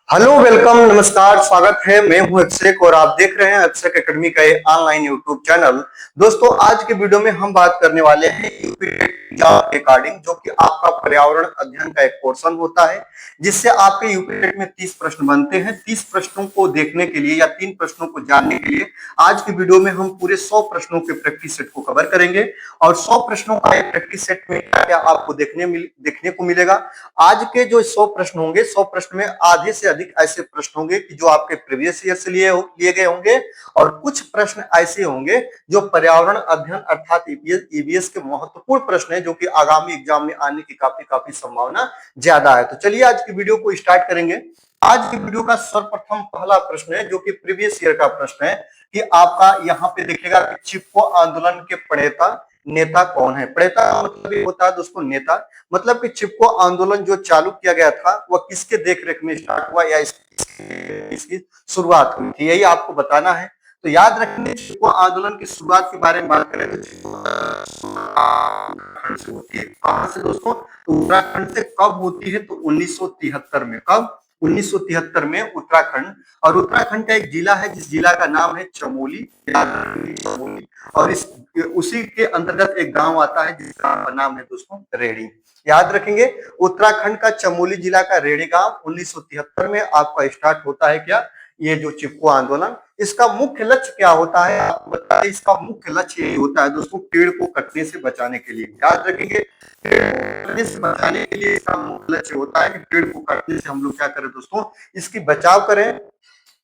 Hello, welcome, नमस्कार, स्वागत है। मैं हूं अक्षय और आप देख रहे हैं अक्षय एकेडमी का ये ऑनलाइन यूट्यूब चैनल। दोस्तों, आज के वीडियो में हम बात करने वाले हैं यूपीटेट एग्जाम के अकॉर्डिंग, जो कि आपका पर्यावरण अध्ययन का एक पोर्शन होता है, जिससे आपके यूपीटेट में 30 प्रश्न बनते हैं। 30 प्रश्नों को देखने के लिए या 3 प्रश्नों को जानने के लिए आज की वीडियो में हम पूरे 100 प्रश्नों के प्रैक्टिस सेट को कवर करेंगे। और 100 प्रश्नों का एक प्रैक्टिस सेट में क्या क्या आपको देखने को मिलेगा। आज के जो 100 प्रश्न होंगे, 100 प्रश्न में आधे से अधिक ऐसे प्रश्न होंगे कि जो आपके प्रीवियस ईयर से लिए गए होंगे, और कुछ प्रश्न ऐसे होंगे जो पर्यावरण अध्ययन अर्थात ईवीएस के महत्वपूर्ण प्रश्न है, जो कि आगामी एग्जाम में आने की काफी काफी संभावना ज्यादा है। तो चलिए आज की वीडियो को स्टार्ट करेंगे। आज की वीडियो का सर्वप्रथम पहला प्रश्न है, जो कि प्रीवियस ईयर का प्रश्न है, कि आपका यहाँ पे देखिएगा कि चिपको आंदोलन के प्रणेता नेता कौन है। प्रणेता का मतलब ये होता है दोस्तों नेता, मतलब कि चिपको आंदोलन जो चालू किया गया था वह किसके देखरेख में स्टार्ट हुआ या इसकी शुरुआत हुई थी, यही आपको बताना है। तो याद रखने, चिपको आंदोलन की शुरुआत के बारे में बात करें तो उत्तराखंड से होती है। कहां से दोस्तों? तो उत्तराखंड से कब होती है? तो 1973 में। कब? 1973 में उत्तराखंड। और उत्तराखंड का एक जिला है जिस जिला का नाम है चमोली। चमोली। और इस उसी के अंतर्गत एक गांव आता है जिसका नाम है दोस्तों रेड़ी। याद रखेंगे, उत्तराखंड का चमोली जिला का रेड़ी गांव 1973 में आपका स्टार्ट होता है। क्या? ये जो चिपको आंदोलन, इसका मुख्य लक्ष्य क्या होता है आपको बता दें। इसका मुख्य लक्ष्य यही होता है दोस्तों, पेड़ को कटने से बचाने के लिए। याद रखेंगे, पेड़ को कटने से बचाने के लिए इसका मुख्य लक्ष्य होता है कि पेड़ को कटने से हम लोग क्या करें दोस्तों, इसकी बचाव करें।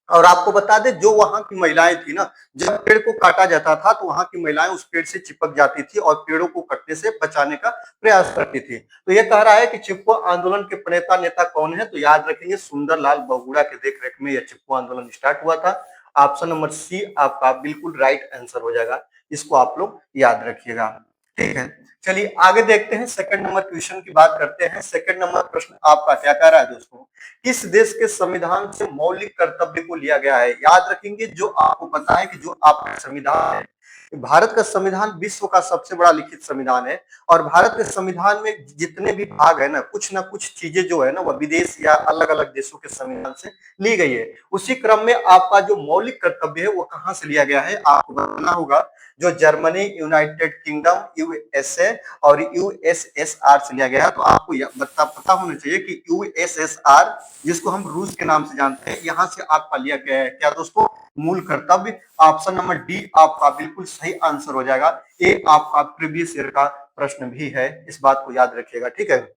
और आपको बता दें, जो वहां की महिलाएं थी ना, जब पेड़ को काटा जाता था तो वहां की महिलाएं उस पेड़ से चिपक जाती थी और पेड़ों को कटने से बचाने का प्रयास करती थी। तो ये कह रहा है कि चिपको आंदोलन के प्रणेता नेता कौन है। तो याद रखेंगे, सुंदरलाल बहुगुणा के देखरेख में यह चिपको आंदोलन स्टार्ट हुआ था। ऑप्शन नंबर सी आपका बिल्कुल राइट आंसर हो जाएगा। इसको आप लोग याद रखिएगा। ठीक है, चलिए आगे देखते हैं। सेकंड नंबर क्वेश्चन की बात करते हैं। सेकंड नंबर प्रश्न आपका क्या कह रहा है दोस्तों, किस देश के संविधान से मौलिक कर्तव्य को लिया गया है। याद रखेंगे, जो आपको पता है कि जो आपका संविधान है, भारत का संविधान विश्व का सबसे बड़ा लिखित संविधान है। और भारत के संविधान में जितने भी भाग है ना कुछ चीजें जो है ना, वह विदेश या अलग अलग देशों के संविधान से ली गई है। उसी क्रम में आपका जो मौलिक कर्तव्य है वो कहां से लिया गया है आपको बताना होगा। जो जर्मनी, यूनाइटेड किंगडम, यूएसए और यूएसएसआर से लिया गया है। तो आपको पता होना चाहिए कि यूएसएसआर, जिसको हम रूस के नाम से जानते हैं, यहाँ से आपका लिया गया है क्या दोस्तों, मूल कर्तव्य। ऑप्शन नंबर डी आपका बिल्कुल सही आंसर हो जाएगा। ये आपका प्रीवियस ईयर का प्रश्न भी है, इस बात को याद रखिएगा। ठीक है,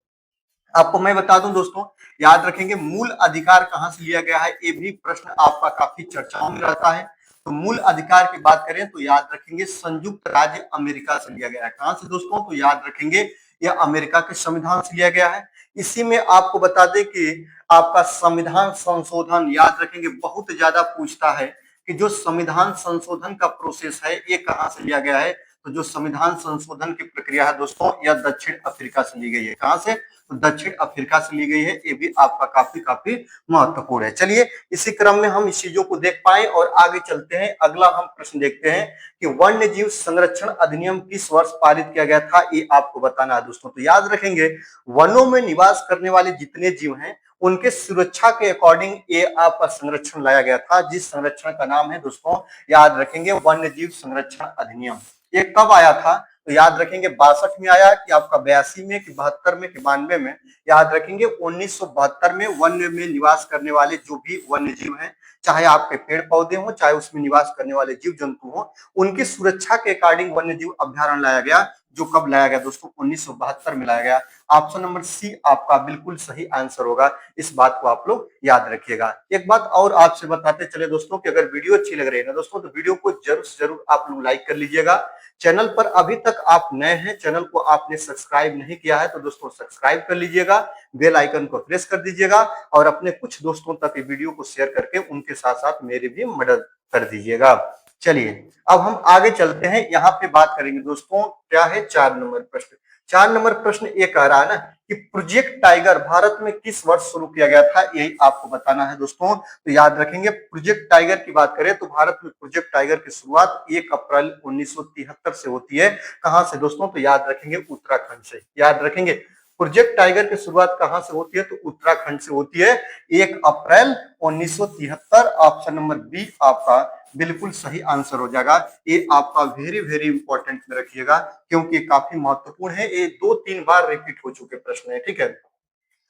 आपको मैं बता दूं दोस्तों, याद रखेंगे, मूल अधिकार कहां से लिया गया है, ये भी प्रश्न आपका काफी चर्चाओं में रहता है। तो मूल अधिकार की बात करें तो याद रखेंगे, संयुक्त राज्य अमेरिका से लिया गया है। कहां से दोस्तों? तो याद रखेंगे, यह अमेरिका के संविधान से लिया गया है। इसी में आपको बता दें कि आपका संविधान संशोधन, याद रखेंगे, बहुत ज्यादा पूछता है कि जो संविधान संशोधन का प्रोसेस है ये कहां से लिया गया है। तो जो संविधान संशोधन की प्रक्रिया है दोस्तों, यह दक्षिण अफ्रीका से ली गई है। कहां से? तो दक्षिण अफ्रीका से ली गई है। ये भी आपका काफी काफी महत्वपूर्ण है। चलिए इसी क्रम में हम इस चीजों को देख पाए और आगे चलते हैं। अगला हम प्रश्न देखते हैं कि वन्य जीव संरक्षण अधिनियम किस वर्ष पारित किया गया था, ये आपको बताना है दोस्तों। तो याद रखेंगे, वनों में निवास करने वाले जितने जीव हैं उनके सुरक्षा के अकॉर्डिंग ये आपका संरक्षण लाया गया था, जिस संरक्षण का नाम है दोस्तों, याद रखेंगे, वन्य जीव संरक्षण अधिनियम। ये कब आया था? तो याद रखेंगे 62 में आया कि आपका 82 में कि 72 में कि 92 में। याद रखेंगे 1972 में वन्य में निवास करने वाले जो भी वन्य जीव हैं, चाहे आपके पेड़ पौधे हों चाहे उसमें निवास करने वाले जीव जंतु हों, उनकी सुरक्षा के अकॉर्डिंग वन्य जीव अभ्यारण्य लाया गया। जो कब लाया गया दोस्तों? 1972 में लाया गया। ऑप्शन नंबर सी आपका बिल्कुल सही आंसर होगा। इस बात को आप लोग याद रखिएगा। एक बात और आपसे बताते चले दोस्तों कि अगर वीडियो अच्छी लग रही है ना दोस्तों, तो वीडियो को जरूर से जरूर आप लोग लाइक कर लीजिएगा। चैनल पर अभी तक आप नए हैं, चैनल को आपने सब्सक्राइब नहीं किया है तो दोस्तों सब्सक्राइब कर लीजिएगा, बेल आइकन को प्रेस कर दीजिएगा और अपने कुछ दोस्तों तक ये वीडियो को शेयर करके उनके साथ साथ मेरी भी मदद कर दीजिएगा। चलिए अब हम आगे चलते हैं। यहाँ पे बात करेंगे दोस्तों, क्या है 4 नंबर प्रश्न। 4 नंबर प्रश्न ये कह रहा है ना कि प्रोजेक्ट टाइगर भारत में किस वर्ष शुरू किया गया था, यही आपको बताना है दोस्तों। तो याद रखेंगे, प्रोजेक्ट टाइगर की बात करें तो भारत में प्रोजेक्ट टाइगर की शुरुआत 1 अप्रैल 1973 से होती है। कहां से दोस्तों? तो याद रखेंगे उत्तराखंड से। याद रखेंगे प्रोजेक्ट टाइगर की शुरुआत कहां से होती है? तो उत्तराखंड से होती है, 1 अप्रैल 1973। ऑप्शन नंबर बी आपका बिल्कुल सही आंसर हो जाएगा। ये आपका वेरी वेरी इंपॉर्टेंट में रखिएगा, क्योंकि काफी महत्वपूर्ण है। ये 2-3 बार रिपीट हो चुके प्रश्न है, ठीक है।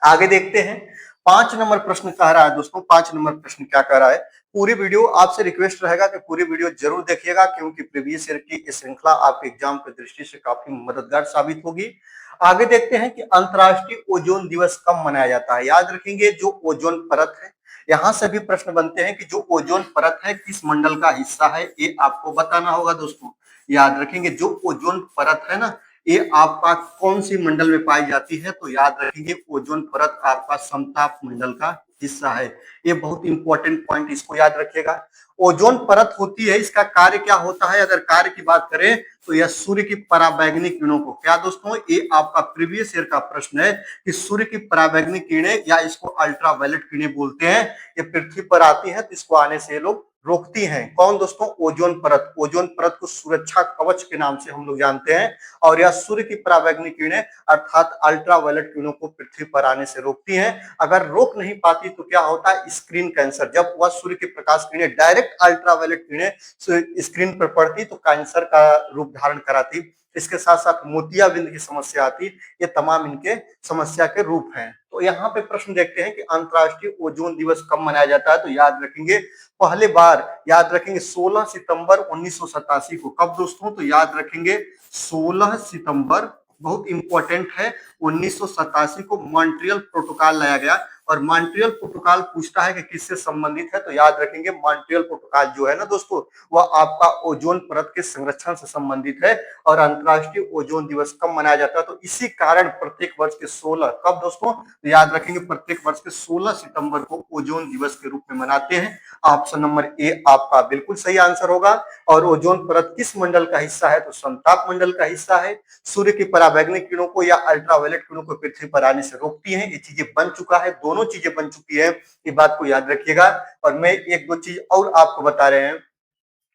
आगे देखते हैं। 5 नंबर प्रश्न कह रहा है दोस्तों, 5 नंबर प्रश्न क्या कह रहा है? पूरी वीडियो आपसे रिक्वेस्ट रहेगा कि पूरी वीडियो जरूर देखिएगा, क्योंकि प्रीवियस ईयर की श्रृंखला आपके एग्जाम की दृष्टि से काफी मददगार साबित होगी। आगे देखते हैं कि अंतर्राष्ट्रीय ओजोन दिवस कब मनाया जाता है। याद रखेंगे, जो ओजोन परत है, यहाँ से भी प्रश्न बनते हैं कि जो ओजोन परत है किस मंडल का हिस्सा है, ये आपको बताना होगा दोस्तों। याद रखेंगे, जो ओजोन परत है ना, ये आपका कौन सी मंडल में पाई जाती है? तो याद रखेंगे, ओजोन परत आपका समताप मंडल का हिस्सा है। ये बहुत इंपॉर्टेंट पॉइंट, इसको याद रखिएगा। ओजोन परत होती है, इसका कार्य क्या होता है? अगर कार्य की बात करें तो यह सूर्य की पराबैंगनी किरणों को, क्या दोस्तों, ये आपका प्रीवियस ईयर का प्रश्न है कि सूर्य की पराबैंगनी किरणें, या इसको अल्ट्रावायलेट किरणें बोलते हैं, ये पृथ्वी पर आती है तो इसको आने से ये लोग रोकती हैं। कौन दोस्तों? ओजोन परत। ओजोन परत को सुरक्षा कवच के नाम से हम लोग जानते हैं, और यह सूर्य की पराबैंगनी किरणें अर्थात अल्ट्रावायलेट किरणों को पृथ्वी पर आने से रोकती हैं। अगर रोक नहीं पाती तो क्या होता है? Screen cancer. जब वह सूर्य की प्रकाश किरणें, डायरेक्ट अल्ट्रावायलेट किरणें स्क्रीन पर पड़ती तो कैंसर का रूप धारण कराती। इसके साथ साथ मोतियाबिंद की समस्या आती। ये तमाम इनके समस्या के रूप हैं। तो यहाँ पे प्रश्न देखते हैं कि अंतर्राष्ट्रीय ओजोन दिवस कब मनाया जाता है? तो याद रखेंगे, पहले बार याद रखेंगे 16 सितंबर 1987 को। कब दोस्तों? तो याद रखेंगे 16 सितंबर, बहुत इंपॉर्टेंट है, 1987 को मॉन्ट्रियल प्रोटोकॉल लाया गया। और मॉन्ट्रियल प्रोटोकॉल पूछता है कि किससे संबंधित है? तो याद रखेंगे, मॉन्ट्रियल प्रोटोकॉल जो है ना दोस्तों, वह आपका ओजोन परत के संरक्षण से संबंधित है। और अंतर्राष्ट्रीय ओजोन दिवस कब मनाया जाता है? तो इसी कारण प्रत्येक वर्ष के 16, कब दोस्तों? तो याद रखेंगे, प्रत्येक वर्ष के 16 सितंबर को ओजोन दिवस के रूप में मनाते हैं। ऑप्शन नंबर ए आपका बिल्कुल सही आंसर होगा। और ओजोन परत किस मंडल का हिस्सा है? तो समताप मंडल का हिस्सा है। सूर्य की पराबैंगनी किरणों को या अल्ट्रावायलेट किरणों को पृथ्वी पर आने से रोकती है। ये चीजें बन चुका है, दोनों चीजें बन चुकी है, ये बात को याद रखिएगा। और मैं एक दो चीज और आपको बता रहे हैं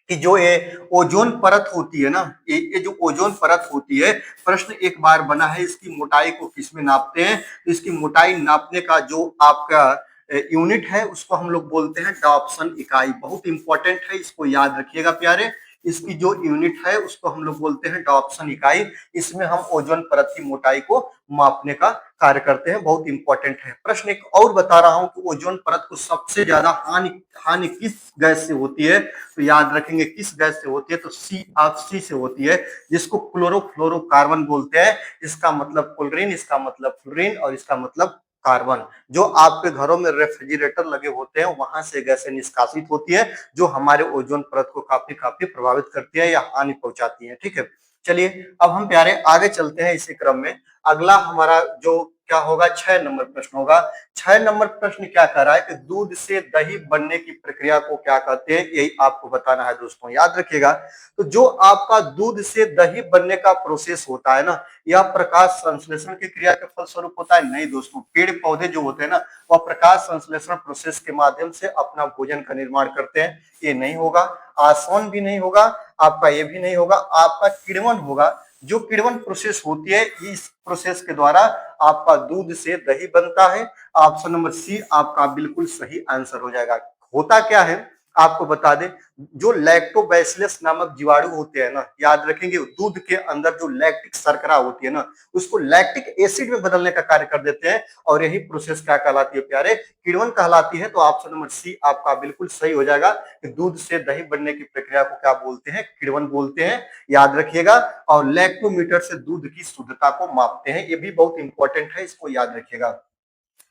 कि जो ये ओजोन परत होती है ना, ये जो ओजोन परत होती है, प्रश्न एक बार बना है, इसकी मोटाई को किसमें नापते हैं? तो इसकी मोटाई नापने का जो आपका यूनिट है, उसको हम लोग बोलते हैं डॉप्सन इकाई। बहुत इंपॉर्टेंट है, इसको याद रखिएगा प्यारे। इसकी जो यूनिट है उसको हम लोग बोलते हैं डॉप्सन इकाई। इसमें हम ओजोन परत की मोटाई को मापने का कार्य करते हैं। बहुत इंपॉर्टेंट है। प्रश्न एक और बता रहा हूं कि ओजोन परत को सबसे ज्यादा हानि हानि किस गैस से होती है? तो याद रखेंगे, किस गैस से होती है? तो CFC से होती है, जिसको क्लोरोफ्लोरोकार्बन बोलते हैं। इसका मतलब क्लोरीन, इसका मतलब फ्लोरीन, और इसका मतलब कार्बन। जो आपके घरों में रेफ्रिजरेटर लगे होते हैं, वहां से गैसें निष्कासित होती है, जो हमारे ओजोन परत को काफी काफी प्रभावित करती है या हानि पहुंचाती है। ठीक है, चलिए अब हम प्यारे आगे चलते हैं इसी क्रम में। अगला हमारा जो क्या होगा, 6 नंबर प्रश्न होगा। 6 नंबर प्रश्न क्या कह रहा है कि दूध से दही बनने की प्रक्रिया को क्या कहते हैं? यही आपको बताना है दोस्तों, याद रखिएगा। तो जो आपका दूध से दही बनने का प्रोसेस होता है ना, यह प्रकाश संश्लेषण की क्रिया के फलस्वरूप होता है? नहीं दोस्तों, पेड़ पौधे जो होते हैं ना, वह प्रकाश संश्लेषण प्रोसेस के माध्यम से अपना भोजन का निर्माण करते हैं। ये नहीं होगा, आसवन भी नहीं होगा आपका, ये भी नहीं होगा, आपका किण्वन होगा। जो किण्वन प्रोसेस होती है, इस प्रोसेस के द्वारा आपका दूध से दही बनता है। ऑप्शन नंबर सी आपका बिल्कुल सही आंसर हो जाएगा। होता क्या है आपको बता दें, जो लैक्टोबैसिलस नामक जीवाणु होते हैं ना, याद रखेंगे, दूध के अंदर जो लैक्टिक शर्करा होती है ना, उसको लैक्टिक एसिड में बदलने का कार्य कर देते हैं। और यही प्रोसेस क्या कहलाती है प्यारे? किण्वन कहलाती है। तो ऑप्शन नंबर सी आपका बिल्कुल सही हो जाएगा कि दूध से दही बनने की प्रक्रिया को क्या बोलते हैं? किण्वन बोलते हैं, याद रखिएगा। और लैक्टोमीटर से दूध की शुद्धता को मापते हैं, ये भी बहुत इंपॉर्टेंट है, इसको याद रखिएगा।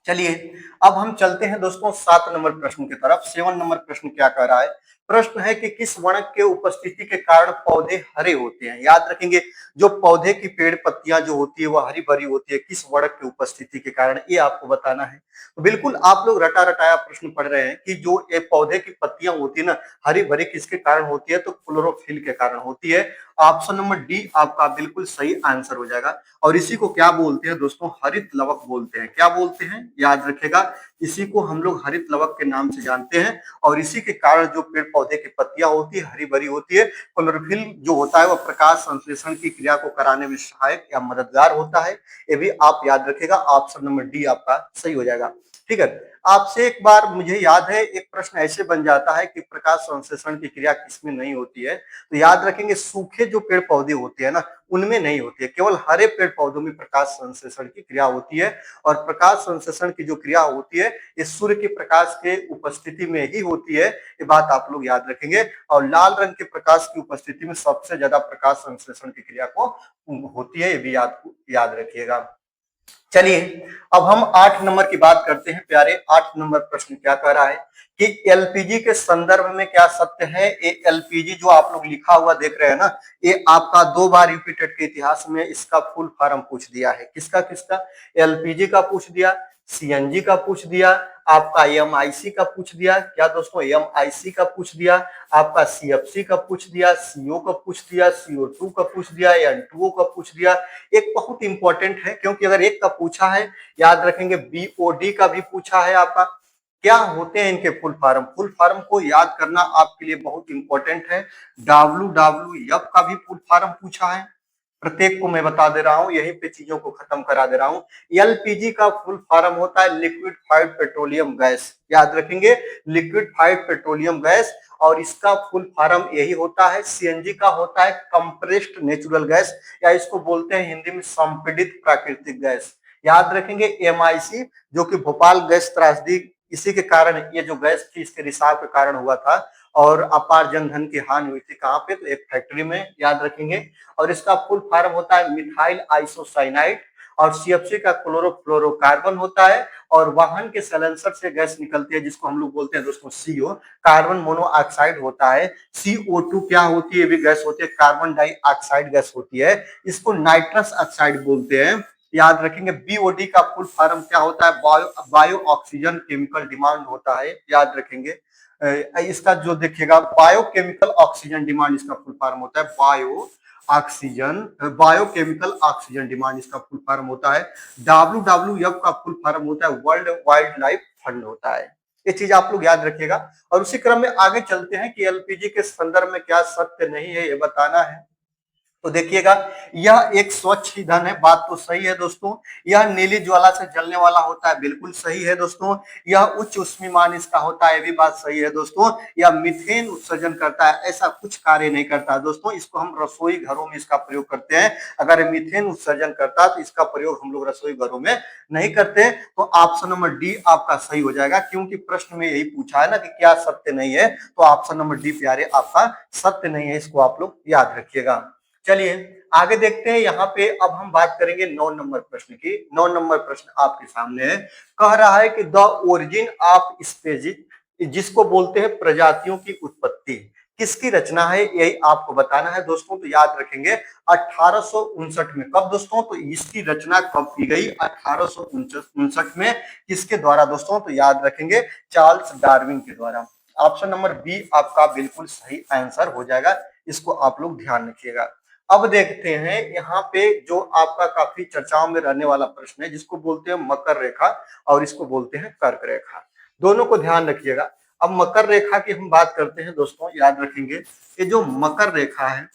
चलिए अब हम चलते हैं दोस्तों 7 नंबर प्रश्न की तरफ। 7 नंबर प्रश्न क्या कह रहा है? प्रश्न है कि किस वर्णक के उपस्थिति के कारण पौधे हरे होते हैं? याद रखेंगे, जो पौधे की पेड़ पत्तियां जो होती है वह हरी भरी होती है, किस वर्णक की उपस्थिति के कारण, ये आपको बताना है। तो बिल्कुल आप लोग रटा रटाया प्रश्न पढ़ रहे हैं कि जो ये पौधे की पत्तियां होती है ना, हरी भरी किसके कारण होती है? तो क्लोरोफिल के कारण होती है। ऑप्शन नंबर डी आपका बिल्कुल सही आंसर हो जाएगा। और इसी को क्या बोलते हैं दोस्तों, हरित लवक बोलते हैं। क्या बोलते हैं, याद रखेगा, इसी को हम लोग हरित लवक के नाम से जानते हैं। और इसी के कारण जो पेड़ पौधे की पत्तियां होती है हरी भरी होती है। क्लोरोफिल जो होता है वह प्रकाश संश्लेषण की क्रिया को कराने में सहायक या मददगार होता है। ये भी आप याद रखेगा, ऑप्शन नंबर डी आपका सही हो जाएगा। ठीक है, आपसे एक बार मुझे याद है एक प्रश्न ऐसे बन जाता है कि प्रकाश संश्लेषण की क्रिया किसमें नहीं होती है, तो याद रखेंगे सूखे जो पेड़ पौधे होते हैं ना उनमें नहीं होती है, केवल हरे पेड़ पौधों में प्रकाश संश्लेषण की क्रिया होती है। और प्रकाश संश्लेषण की जो क्रिया होती है ये सूर्य के प्रकाश के उपस्थिति में ही होती है, ये बात आप लोग याद रखेंगे। और लाल रंग के प्रकाश की उपस्थिति में सबसे ज्यादा प्रकाश संश्लेषण की क्रिया को होती है, ये भी याद रखिएगा। चलिए अब हम 8 नंबर की बात करते हैं प्यारे। 8 नंबर प्रश्न क्या कह रहा है कि एलपीजी के संदर्भ में क्या सत्य है। ये एलपीजी जो आप लोग लिखा हुआ देख रहे हैं ना, ये आपका 2 बार रिपीटेड के इतिहास में इसका फुल फॉर्म पूछ दिया है। किसका किसका, एलपीजी का पूछ दिया, सीएनजी का पूछ दिया, आपका एमआईसी का पूछ दिया। क्या दोस्तों, एमआईसी का पूछ दिया, आपका सीएफसी का पूछ दिया, सीओ का पूछ दिया, सीओ2 का पूछ दिया, एन2ओ का पूछ दिया। एक बहुत इंपॉर्टेंट है क्योंकि अगर एक का पूछा है, याद रखेंगे बीओडी का भी पूछा है आपका। क्या होते हैं इनके फुल फॉर्म, फुल फॉर्म को याद करना आपके लिए बहुत इंपॉर्टेंट है। डब्ल्यूडब्ल्यूएफ का भी फुल फॉर्म पूछा है, प्रत्येक को मैं बता दे रहा हूं, यहीं पे चीजों को खत्म करा दे रहा हूं। एलपीजी का फुल फॉर्म होता है लिक्विफाइड पेट्रोलियम गैस, याद रखेंगे, लिक्विफाइड पेट्रोलियम गैस। और इसका फुल फॉर्म यही होता है। सीएनजी का होता है कंप्रेस्ड नेचुरल गैस, या इसको बोलते हैं हिंदी में संपीड़ित प्राकृतिक गैस। याद रखेंगे एमआईसी जो कि भोपाल गैस त्रासदी, इसी के कारण ये जो गैस थी इसके रिसाव के कारण हुआ था और अपार जनधन की हानि हुई थी। कहां पे, तो एक फैक्ट्री में, याद रखेंगे। और इसका फुल फॉर्म होता है मिथाइल आइसोसाइनाइड। और सीएफसी का क्लोरोफ्लोरोकार्बन होता है। और वाहन के साइलेंसर से गैस निकलती है जिसको हम लोग बोलते हैं दोस्तों सीओ, कार्बन मोनोऑक्साइड होता है। सीओ2 क्या होती है, भी गैस होती है, कार्बन डाइऑक्साइड गैस होती है, इसको नाइट्रस ऑक्साइड बोलते हैं। याद रखेंगे बीओडी का फुल फॉर्म क्या होता है, बायो ऑक्सीजन केमिकल डिमांड होता है, याद रखेंगे। इसका जो देखिएगा बायोकेमिकल ऑक्सीजन डिमांड इसका फुल फॉर्म होता है, बायोकेमिकल ऑक्सीजन डिमांड इसका फुल फॉर्म होता है। डब्ल्यूडब्ल्यूएफ का फुल फॉर्म होता है वर्ल्ड वाइल्ड लाइफ फंड होता है। ये चीज आप लोग याद रखिएगा। और उसी क्रम में आगे चलते हैं कि एलपीजी के संदर्भ में क्या सत्य नहीं है ये बताना है। तो देखिएगा, यह एक स्वच्छ ईंधन है, बात तो सही है दोस्तों। यह नीली ज्वाला से जलने वाला होता है, बिल्कुल सही है दोस्तों। यह उच्च ऊष्मीमान इसका होता है, ये भी बात सही है दोस्तों। यह मीथेन उत्सर्जन करता है, ऐसा कुछ कार्य नहीं करता दोस्तों। इसको हम रसोई घरों में इसका प्रयोग करते हैं। अगर मीथेन उत्सर्जन करता तो इसका प्रयोग हम लोग रसोई घरों में नहीं करते। तो ऑप्शन नंबर डी आपका सही हो जाएगा, क्योंकि प्रश्न में यही पूछा है ना कि क्या सत्य नहीं है, तो ऑप्शन नंबर डी प्यारे आपका सत्य नहीं है, इसको आप लोग याद रखिएगा। चलिए आगे देखते हैं। यहाँ पे अब हम बात करेंगे 9 नंबर प्रश्न की। 9 नंबर प्रश्न आपके सामने है, कह रहा है कि द ओरिजिन ऑफ स्पीशीज, जिसको बोलते हैं प्रजातियों की उत्पत्ति, किसकी रचना है, यही आपको बताना है दोस्तों। तो याद रखेंगे 1859 में। कब दोस्तों, तो इसकी रचना कब की गई, 1859 में। किसके द्वारा दोस्तों, तो याद रखेंगे चार्ल्स डार्विन के द्वारा। ऑप्शन नंबर बी आपका बिल्कुल सही आंसर हो जाएगा, इसको आप लोग ध्यान रखिएगा। अब देखते हैं यहाँ पे जो आपका काफी चर्चाओं में रहने वाला प्रश्न है, जिसको बोलते हैं मकर रेखा और इसको बोलते हैं कर्क रेखा। दोनों को ध्यान रखिएगा। अब मकर रेखा की हम बात करते हैं दोस्तों, याद रखेंगे ये जो मकर रेखा है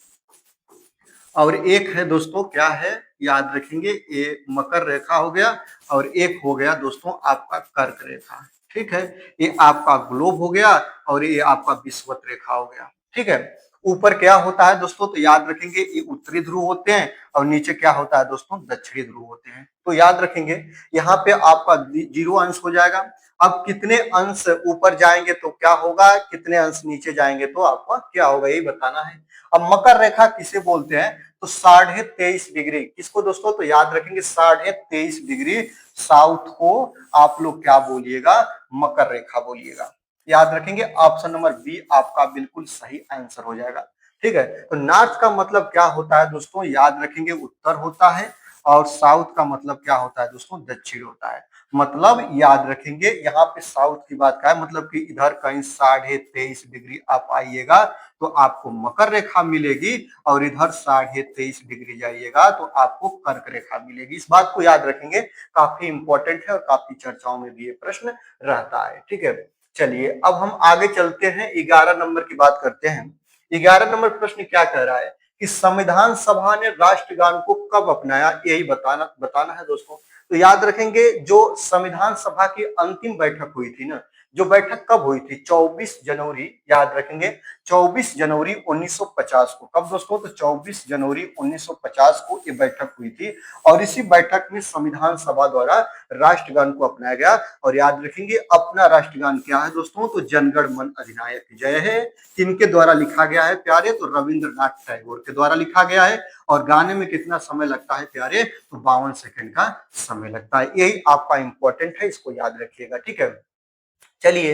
और एक है दोस्तों क्या है, याद रखेंगे, ये मकर रेखा हो गया और एक हो गया दोस्तों आपका कर्क रेखा। ठीक है, ये आपका ग्लोब हो गया और ये आपका विषुवत रेखा हो गया। ठीक है, ऊपर क्या होता है दोस्तों, तो याद रखेंगे ये उत्तरी ध्रुव होते हैं और नीचे क्या होता है दोस्तों, दक्षिणी ध्रुव होते हैं। तो याद रखेंगे यहाँ पे आपका 0 अंश हो जाएगा। अब कितने अंश ऊपर जाएंगे तो क्या होगा, कितने अंश नीचे जाएंगे तो आपका क्या होगा, यही बताना है। अब मकर रेखा किसे बोलते हैं, तो 23.5 डिग्री, किसको दोस्तों, तो याद रखेंगे 23.5 डिग्री साउथ को आप लोग क्या बोलिएगा, मकर रेखा बोलिएगा। याद रखेंगे ऑप्शन नंबर बी आपका बिल्कुल सही आंसर हो जाएगा। ठीक है, तो नॉर्थ का मतलब क्या होता है दोस्तों, याद रखेंगे उत्तर होता है। और साउथ का मतलब क्या होता है दोस्तों, दक्षिण होता है। मतलब याद रखेंगे यहाँ पे साउथ की बात का है, मतलब कि इधर कहीं 23.5 डिग्री आप आइएगा तो आपको मकर रेखा मिलेगी और इधर 23.5 डिग्री जाइएगा तो आपको कर्क रेखा मिलेगी। इस बात को याद रखेंगे, काफी इंपॉर्टेंट है और काफी चर्चाओं में भी ये प्रश्न रहता है। ठीक है, चलिए अब हम आगे चलते हैं, 11 नंबर की बात करते हैं। 11 नंबर प्रश्न क्या कह रहा है कि संविधान सभा ने राष्ट्रगान को कब अपनाया, यही बताना बताना है दोस्तों। तो याद रखेंगे जो संविधान सभा की अंतिम बैठक हुई थी ना, जो बैठक कब हुई थी, 24 जनवरी, याद रखेंगे 24 जनवरी 1950 को। कब दोस्तों, तो 24 जनवरी 1950 को ये बैठक हुई थी और इसी बैठक में संविधान सभा द्वारा राष्ट्रगान को अपनाया गया। और याद रखेंगे अपना राष्ट्रगान क्या है दोस्तों, तो जनगण मन अधिनायक जय है। किनके द्वारा लिखा गया है प्यारे, तो रविंद्रनाथ टैगोर के द्वारा लिखा गया है। और गाने में कितना समय लगता है प्यारे, तो 52 सेकंड का समय लगता है। यही आपका इंपॉर्टेंट है, इसको याद रखिएगा। ठीक है, चलिए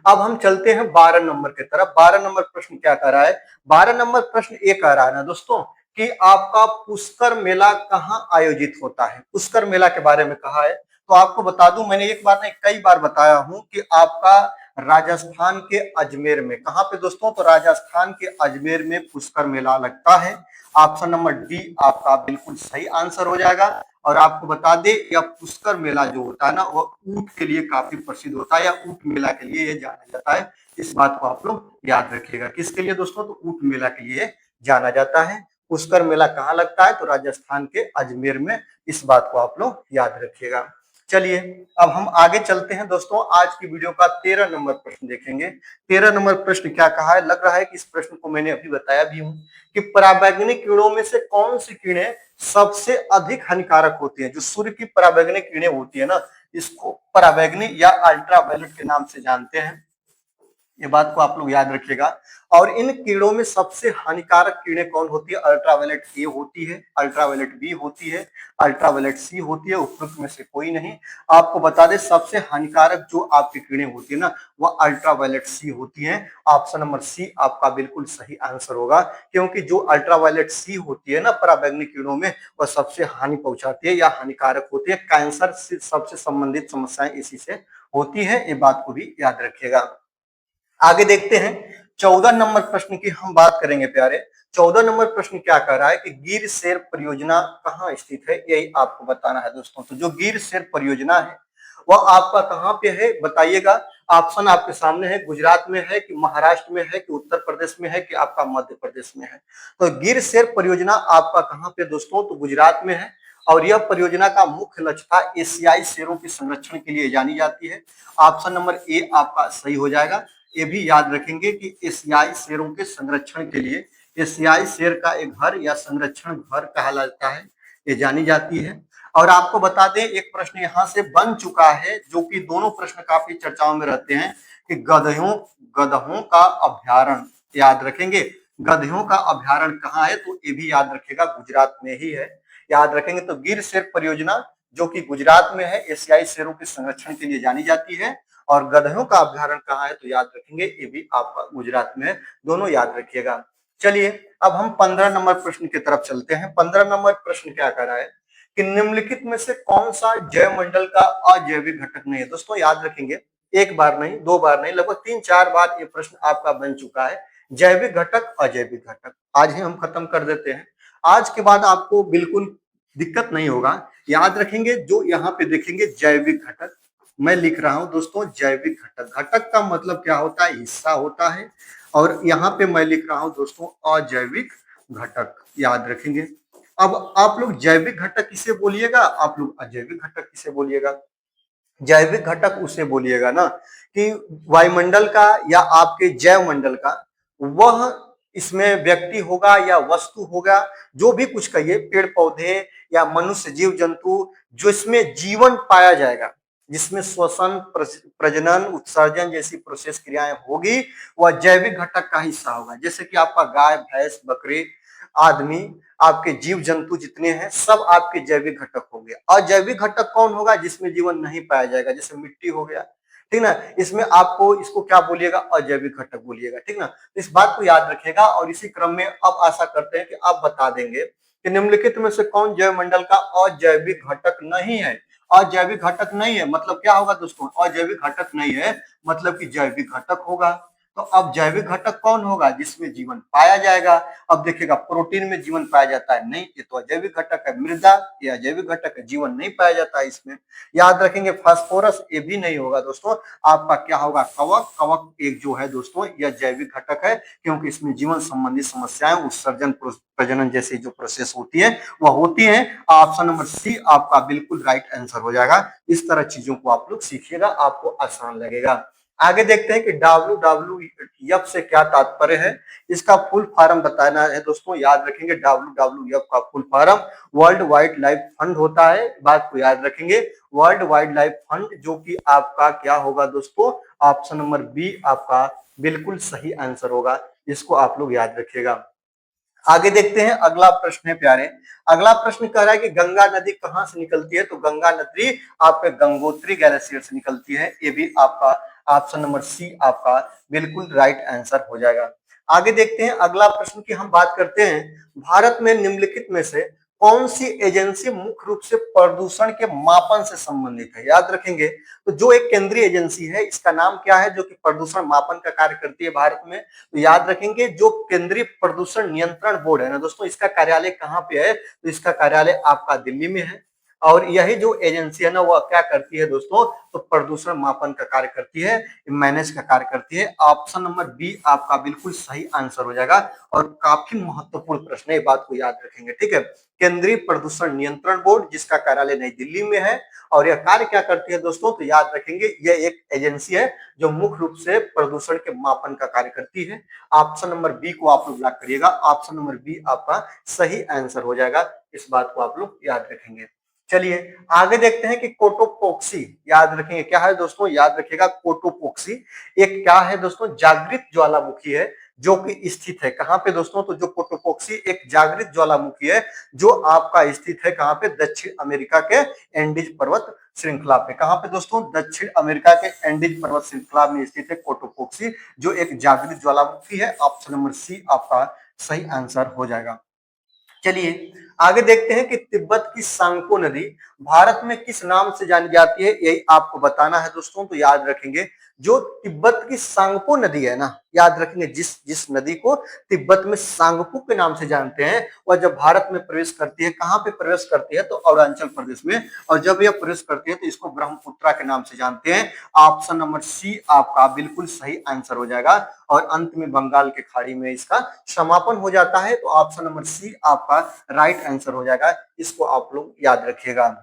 अब हम चलते हैं 12 नंबर की तरफ। 12 नंबर प्रश्न क्या कह रहा है, 12 नंबर प्रश्न ये कह रहा है ना दोस्तों कि आपका पुष्कर मेला कहाँ आयोजित होता है। पुष्कर मेला के बारे में कहा है, तो आपको बता दूं, मैंने एक बार नहीं कई बार बताया हूं कि आपका राजस्थान के अजमेर में, कहां पे दोस्तों, तो राजस्थान के अजमेर में पुष्कर मेला लगता है। ऑप्शन नंबर डी आपका बिल्कुल सही आंसर हो जाएगा। और आपको बता दे यह पुष्कर मेला जो होता है ना, वह ऊंट के लिए काफी प्रसिद्ध होता है, या ऊंट मेला के लिए यह जाना जाता है। इस बात को आप लोग याद रखिएगा, किसके लिए दोस्तों, तो ऊंट मेला के लिए जाना जाता है। पुष्कर मेला कहाँ लगता है, तो राजस्थान के अजमेर में। इस बात को आप लोग याद रखिएगा। चलिए अब हम आगे चलते हैं दोस्तों, आज की वीडियो का 13 नंबर प्रश्न देखेंगे। 13 नंबर प्रश्न क्या कहा है, लग रहा है कि इस प्रश्न को मैंने अभी बताया भी हूं कि पराबैंगनी किरणों में से कौन सी किरणें सबसे अधिक हानिकारक होती है। जो सूर्य की पराबैंगनी किरणें होती है ना, इसको पराबैंगनी या अल्ट्रावायलेट के नाम से जानते हैं। ये बात को आप लोग याद रखिएगा। और इन किरणों में सबसे हानिकारक किरणें कौन होती है, अल्ट्रावायलेट ए होती है, अल्ट्रावायलेट बी होती है, अल्ट्रावायलेट सी होती है, उपरोक्त में से कोई नहीं। आपको बता दें सबसे हानिकारक जो आपकी किरणें होती है ना, वह अल्ट्रावायलेट सी होती है। ऑप्शन नंबर सी आपका बिल्कुल सही आंसर होगा, क्योंकि जो अल्ट्रावायलेट सी होती है ना पराबैंगनी किरणों में, वह सबसे हानि पहुंचाती है या हानिकारक होती है। कैंसर से सबसे संबंधित समस्याएं इसी से होती है, ये बात को भी याद रखिएगा। आगे देखते हैं 14 नंबर प्रश्न की हम बात करेंगे प्यारे। 14 नंबर प्रश्न क्या कह रहा है कि गिर शेर परियोजना कहाँ स्थित है, यही आपको बताना है दोस्तों। तो जो गिर शेर परियोजना है वह आपका कहाँ पे है बताइएगा। ऑप्शन आपके सामने है, गुजरात में है कि महाराष्ट्र में है कि उत्तर प्रदेश में है कि आपका मध्य प्रदेश में है। तो गिर शेर परियोजना आपका कहाँ पे दोस्तों, तो गुजरात में है। और यह परियोजना का मुख्य लक्ष्य था एशियाई शेरों के संरक्षण के लिए जानी जाती है। ऑप्शन नंबर ए आपका सही हो जाएगा। ये भी याद रखेंगे कि एशियाई शेरों के संरक्षण के लिए, एशियाई शेर का एक घर या संरक्षण घर कहा जाता है, ये जानी जाती है। और आपको बता दें एक प्रश्न यहाँ से बन चुका है, जो कि दोनों प्रश्न काफी चर्चाओं में रहते हैं कि गधों गधों का अभ्यारण्य, याद रखेंगे गधों का अभ्यारण्य कहाँ है, तो ये भी याद रखेगा गुजरात में ही है। याद रखेंगे तो गिर शेर परियोजना जो कि गुजरात में है, एशियाई शेरों के संरक्षण के लिए जानी जाती है। और गधों का अभ्यारण्य कहाँ है, तो याद रखेंगे ये भी आपका गुजरात में है। दोनों याद रखिएगा। चलिए अब हम 15 नंबर प्रश्न की तरफ चलते हैं। 15 नंबर प्रश्न क्या कह रहा है कि निम्नलिखित में से कौन सा जैव मंडल का अजैविक घटक नहीं है। दोस्तों याद रखेंगे, एक बार नहीं, दो बार नहीं, लगभग 3-4 बार ये प्रश्न आपका बन चुका है। जैविक घटक, अजैविक घटक, आज ही हम खत्म कर देते हैं। आज के बाद आपको बिल्कुल दिक्कत नहीं होगा। याद रखेंगे जो यहाँ पे देखेंगे जैविक घटक, मैं लिख रहा हूं दोस्तों जैविक घटक। घटक का मतलब क्या होता है, हिस्सा होता है। और यहाँ पे मैं लिख रहा हूं दोस्तों अजैविक घटक, याद रखेंगे। अब आप लोग जैविक घटक किसे बोलिएगा, आप लोग अजैविक घटक किसे बोलिएगा। जैविक घटक उसे बोलिएगा ना कि वायुमंडल का या आपके जैव मंडल का वह, इसमें व्यक्ति होगा या वस्तु होगा, जो भी कुछ कहिए, पेड़ पौधे या मनुष्य जीव जंतु, जो इसमें जीवन पाया जाएगा, जिसमें श्वसन प्रजनन उत्सर्जन जैसी प्रोसेस क्रियाएं होगी, वह जैविक घटक का हिस्सा होगा। जैसे कि आपका गाय भैंस बकरी आदमी, आपके जीव जंतु जितने हैं सब आपके जैविक घटक होंगे। अजैविक घटक कौन होगा, जिसमें जीवन नहीं पाया जाएगा, जैसे मिट्टी हो गया, ठीक ना, इसमें आपको इसको क्या बोलिएगा, अजैविक घटक बोलिएगा। ठीक ना, इस बात को याद रखेगा। और इसी क्रम में अब आशा करते हैं कि आप बता देंगे कि निम्नलिखित में से कौन जैव मंडल का अजैविक घटक नहीं है। अजैविक घटक नहीं है, मतलब क्या होगा दोस्तों, अजैविक घटक नहीं है मतलब कि जैविक घटक होगा। तो अब जैविक घटक कौन होगा, जिसमें जीवन पाया जाएगा। अब देखिएगा प्रोटीन में जीवन पाया जाता है, नहीं, ये तो अजैविक घटक है। मृदा, ये अजैविक घटक है, जीवन नहीं पाया जाता है इसमें। याद रखेंगे फास्फोरस, ये भी नहीं होगा दोस्तों। आपका क्या होगा, कवक। कवक एक जो है दोस्तों यह जैविक घटक है, क्योंकि इसमें जीवन संबंधी समस्याएं, उत्सर्जन, प्रजनन जैसी जो प्रोसेस होती है वह होती है। ऑप्शन नंबर सी आपका बिल्कुल राइट आंसर हो जाएगा। इस तरह चीजों को आप लोग सीखिएगा, आपको आसान लगेगा। आगे देखते हैं कि WWF से क्या तात्पर्य है। इसका फुल फॉर्म बताना है दोस्तों, याद रखेंगे WWF का full form world wild life fund होता है। बात को याद रखेंगे, वर्ल्ड वाइल्ड लाइफ फंड, जो कि आपका क्या होगा दोस्तों, ऑप्शन नंबर बी आपका बिल्कुल सही आंसर होगा। इसको आप लोग याद रखिएगा। आगे देखते हैं, अगला प्रश्न है प्यारे। अगला प्रश्न कह रहा है कि गंगा नदी कहां से निकलती है। तो गंगा नदी आपके गंगोत्री ग्लेशियर से निकलती है। ये भी आपका ऑप्शन नंबर सी आपका बिल्कुल राइट आंसर हो जाएगा। आगे देखते हैं अगला प्रश्न की हम बात करते हैं, भारत में निम्नलिखित में से कौन सी एजेंसी मुख्य रूप से प्रदूषण के मापन से संबंधित है। याद रखेंगे, तो जो एक केंद्रीय एजेंसी है, इसका नाम क्या है, जो कि प्रदूषण मापन का कार्य करती है भारत में। तो याद रखेंगे, जो केंद्रीय प्रदूषण नियंत्रण बोर्ड है ना दोस्तों, इसका कार्यालय कहाँ पे है, तो इसका कार्यालय आपका दिल्ली में है। और यही जो एजेंसी है ना, वह क्या करती है दोस्तों, तो प्रदूषण मापन का कार्य करती है, मैनेज का कार्य करती है। ऑप्शन नंबर बी आपका बिल्कुल सही आंसर हो जाएगा। और काफी महत्वपूर्ण प्रश्न है, ये बात को याद रखेंगे, ठीक है। केंद्रीय प्रदूषण नियंत्रण बोर्ड, जिसका कार्यालय नई दिल्ली में है, और यह कार्य क्या करती है दोस्तों, तो याद रखेंगे यह एक एजेंसी है जो मुख्य रूप से प्रदूषण के मापन का कार्य करती है। ऑप्शन नंबर बी को आप लोग लॉक करिएगा, ऑप्शन नंबर बी आपका सही आंसर हो जाएगा। इस बात को आप लोग याद रखेंगे। चलिए आगे देखते हैं कि कोटोपॉक्सी, याद रखेंगे क्या है दोस्तों, याद रखिएगा कोटोपॉक्सी एक क्या है दोस्तों, जागृत ज्वालामुखी है, जो कि स्थित है कहां पे दोस्तों, तो जो कोटोपॉक्सी एक जागृत ज्वालामुखी है, जो आपका स्थित है कहां पे, दक्षिण अमेरिका के एंडीज पर्वत श्रृंखला पे। कहां पे दोस्तों, दक्षिण अमेरिका के एंडीज पर्वत श्रृंखला में स्थित है कोटोपॉक्सी, जो एक जागृत ज्वालामुखी है। ऑप्शन नंबर सी आपका सही आंसर हो जाएगा। चलिए आगे देखते हैं कि तिब्बत की सांगपो नदी भारत में किस नाम से जानी जाती है, यही आपको बताना है दोस्तों। तो याद रखेंगे, जो तिब्बत की सांगपो नदी है ना, याद रखेंगे, जिस जिस नदी को तिब्बत में सांगपो के नाम से जानते हैं, वह जब भारत में प्रवेश करती है, कहां पे प्रवेश करती है, तो अरुणाचल प्रदेश में। और जब यह प्रवेश करती है तो इसको ब्रह्मपुत्रा के नाम से जानते हैं। ऑप्शन नंबर सी आपका बिल्कुल सही आंसर हो जाएगा। और अंत में बंगाल के खाड़ी में इसका समापन हो जाता है। तो ऑप्शन नंबर सी आपका राइट आंसर हो जाएगा। इसको आप लोग याद रखिएगा।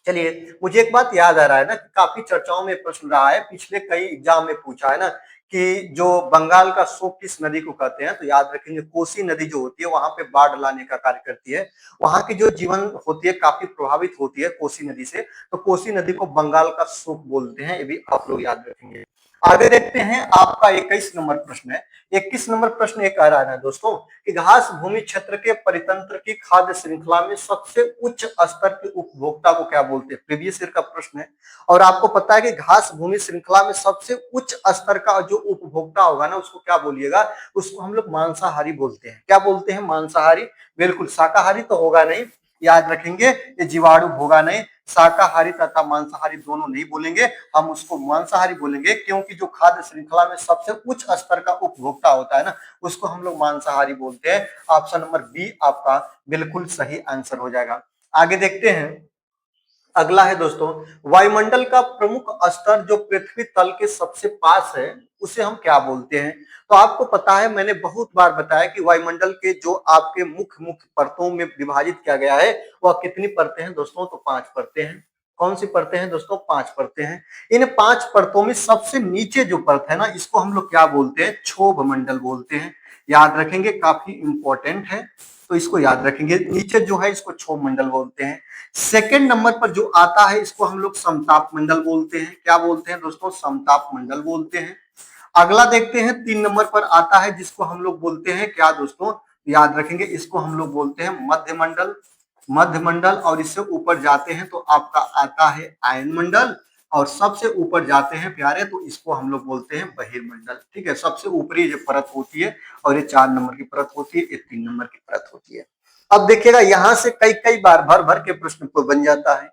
चलिए मुझे एक बात याद आ रहा है ना, काफी चर्चाओं में प्रश्न रहा है, पिछले कई एग्जाम में पूछा है ना, कि जो बंगाल का शोक किस नदी को कहते हैं। तो याद रखेंगे, कोसी नदी जो होती है, वहां पे बाढ़ लाने का कार्य करती है। वहां की जो जीवन होती है काफी प्रभावित होती है कोसी नदी से। तो कोसी नदी को बंगाल का शोक बोलते हैं, ये भी आप लोग याद रखेंगे। आगे देखते हैं, आपका 21 नंबर प्रश्न है। 21 नंबर प्रश्न एक आ रहा है दोस्तों, कि घास भूमि क्षेत्र के परितंत्र की खाद्य श्रृंखला में सबसे उच्च स्तर के उपभोक्ता को क्या बोलते हैं। प्रीवियस ईयर का प्रश्न है। और आपको पता है कि घास भूमि श्रृंखला में सबसे उच्च स्तर का जो उपभोक्ता होगा ना, उसको क्या बोलिएगा, उसको हम लोग मांसाहारी बोलते हैं। क्या बोलते हैं, मांसाहारी। बिल्कुल, शाकाहारी तो होगा नहीं, याद रखेंगे, ये जीवाणु होगा नहीं। शाकाहारी तथा मांसाहारी दोनों नहीं बोलेंगे, हम उसको मांसाहारी बोलेंगे, क्योंकि जो खाद्य श्रृंखला में सबसे उच्च स्तर का उपभोक्ता होता है ना, उसको हम लोग मांसाहारी बोलते हैं। ऑप्शन नंबर बी आपका बिल्कुल सही आंसर हो जाएगा। आगे देखते हैं, अगला है दोस्तों, वायुमंडल का प्रमुख स्तर जो पृथ्वी तल के सबसे पास है, उसे हम क्या बोलते हैं। तो आपको पता है, मैंने बहुत बार बताया कि वायुमंडल के जो आपके मुख्य मुख्य परतों में विभाजित किया गया है, वह कितनी परतें हैं दोस्तों, तो 5 परतें हैं। कौन सी परतें हैं दोस्तों, 5 परतें हैं। इन 5 परतों में सबसे नीचे जो परत है ना, इसको हम लोग क्या बोलते हैं, क्षोभ मंडल बोलते हैं। याद रखेंगे, काफी इंपॉर्टेंट है, तो इसको याद रखेंगे। नीचे जो है इसको क्षोभ मंडल बोलते हैं। सेकेंड नंबर पर जो आता है, इसको हम लोग समताप मंडल बोलते हैं। क्या बोलते हैं दोस्तों, समताप मंडल बोलते हैं। अगला देखते हैं, 3 नंबर पर आता है, जिसको हम लोग बोलते हैं क्या दोस्तों, याद रखेंगे, इसको हम लोग बोलते हैं मध्य मंडल। मध्य मंडल, और इससे ऊपर जाते हैं तो आपका आता है आयन मंडल, और सबसे ऊपर जाते हैं प्यारे तो इसको हम लोग बोलते हैं बहिर्मंडल। ठीक है, सबसे ऊपरी जो परत होती है, और ये 4 नंबर की परत होती है, ये 3 नंबर की परत होती है। अब देखिएगा, यहां से कई कई बार भर भर के प्रश्न को बन जाता है।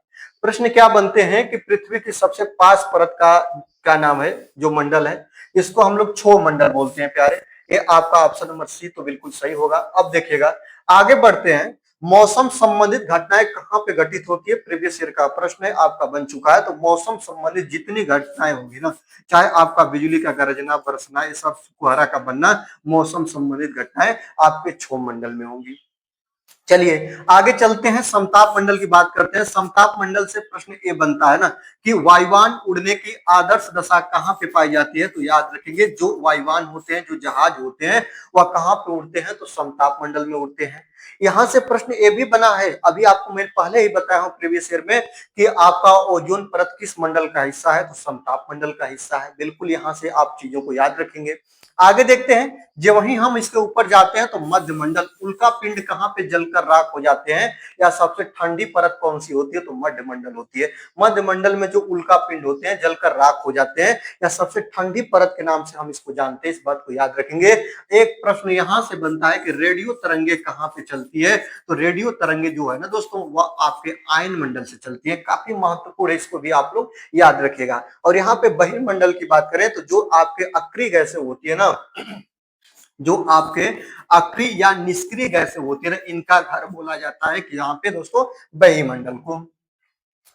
प्रश्न क्या बनते हैं कि पृथ्वी की सबसे पास परत का क्या नाम है, जो मंडल है, इसको हम लोग क्षोभ मंडल बोलते हैं प्यारे। ये आपका ऑप्शन नंबर सी तो बिल्कुल सही होगा। अब देखिएगा, आगे बढ़ते हैं। मौसम संबंधित घटनाएं कहाँ पे घटित होती है, प्रीवियस ईयर का प्रश्न है, आपका बन चुका है। तो मौसम संबंधित जितनी घटनाएं होंगी ना, चाहे आपका बिजली का गरजना, बरसना, ये सब, कुहरा का बनना, मौसम संबंधित घटनाएं आपके क्षोभ मंडल में होंगी। चलिए आगे चलते हैं, समताप मंडल की बात करते हैं। समताप मंडल से प्रश्न ये बनता है ना कि वायुयान उड़ने की आदर्श दशा कहाँ पे पाई जाती है। तो याद रखेंगे, जो वायुयान होते हैं, जो जहाज होते हैं, वह कहाँ पे उड़ते हैं, तो समताप मंडल में उड़ते हैं। यहां से प्रश्न ये भी बना है, अभी आपको मैंने पहले ही बताया हूं प्रीवियस ईयर में, कि आपका ओजोन परत किस मंडल का हिस्सा है, तो समताप मंडल का हिस्सा है। बिल्कुल यहां से आप चीजों को याद रखेंगे। आगे देखते हैं, जब वहीं हम इसके ऊपर जाते हैं तो मध्य मंडल, उल्का पिंड कहाँ पे जलकर राख हो जाते हैं, या सबसे ठंडी परत कौन सी होती है, तो मध्य मंडल होती है। मध्य मंडल में जो उल्का पिंड होते हैं जलकर राख हो जाते हैं, या सबसे ठंडी परत के नाम से हम इसको जानते हैं, इस बात को याद रखेंगे। एक प्रश्न यहां से बनता है कि रेडियो तरंगे कहाँ पे चलती है, तो रेडियो तरंगे जो है ना दोस्तों, वह आपके आयन मंडल से चलती है। काफी महत्वपूर्ण है, इसको भी आप लोग याद रखिएगा। और यहाँ पे बहिर्मंडल की बात करें तो जो आपके अक्रिय गैसें होती है ना, जो आपके अक्रिय या निष्क्रिय गैसें होती है ना, इनका घर बोला जाता है कि यहाँ पे दोस्तों बहिर्मंडल को।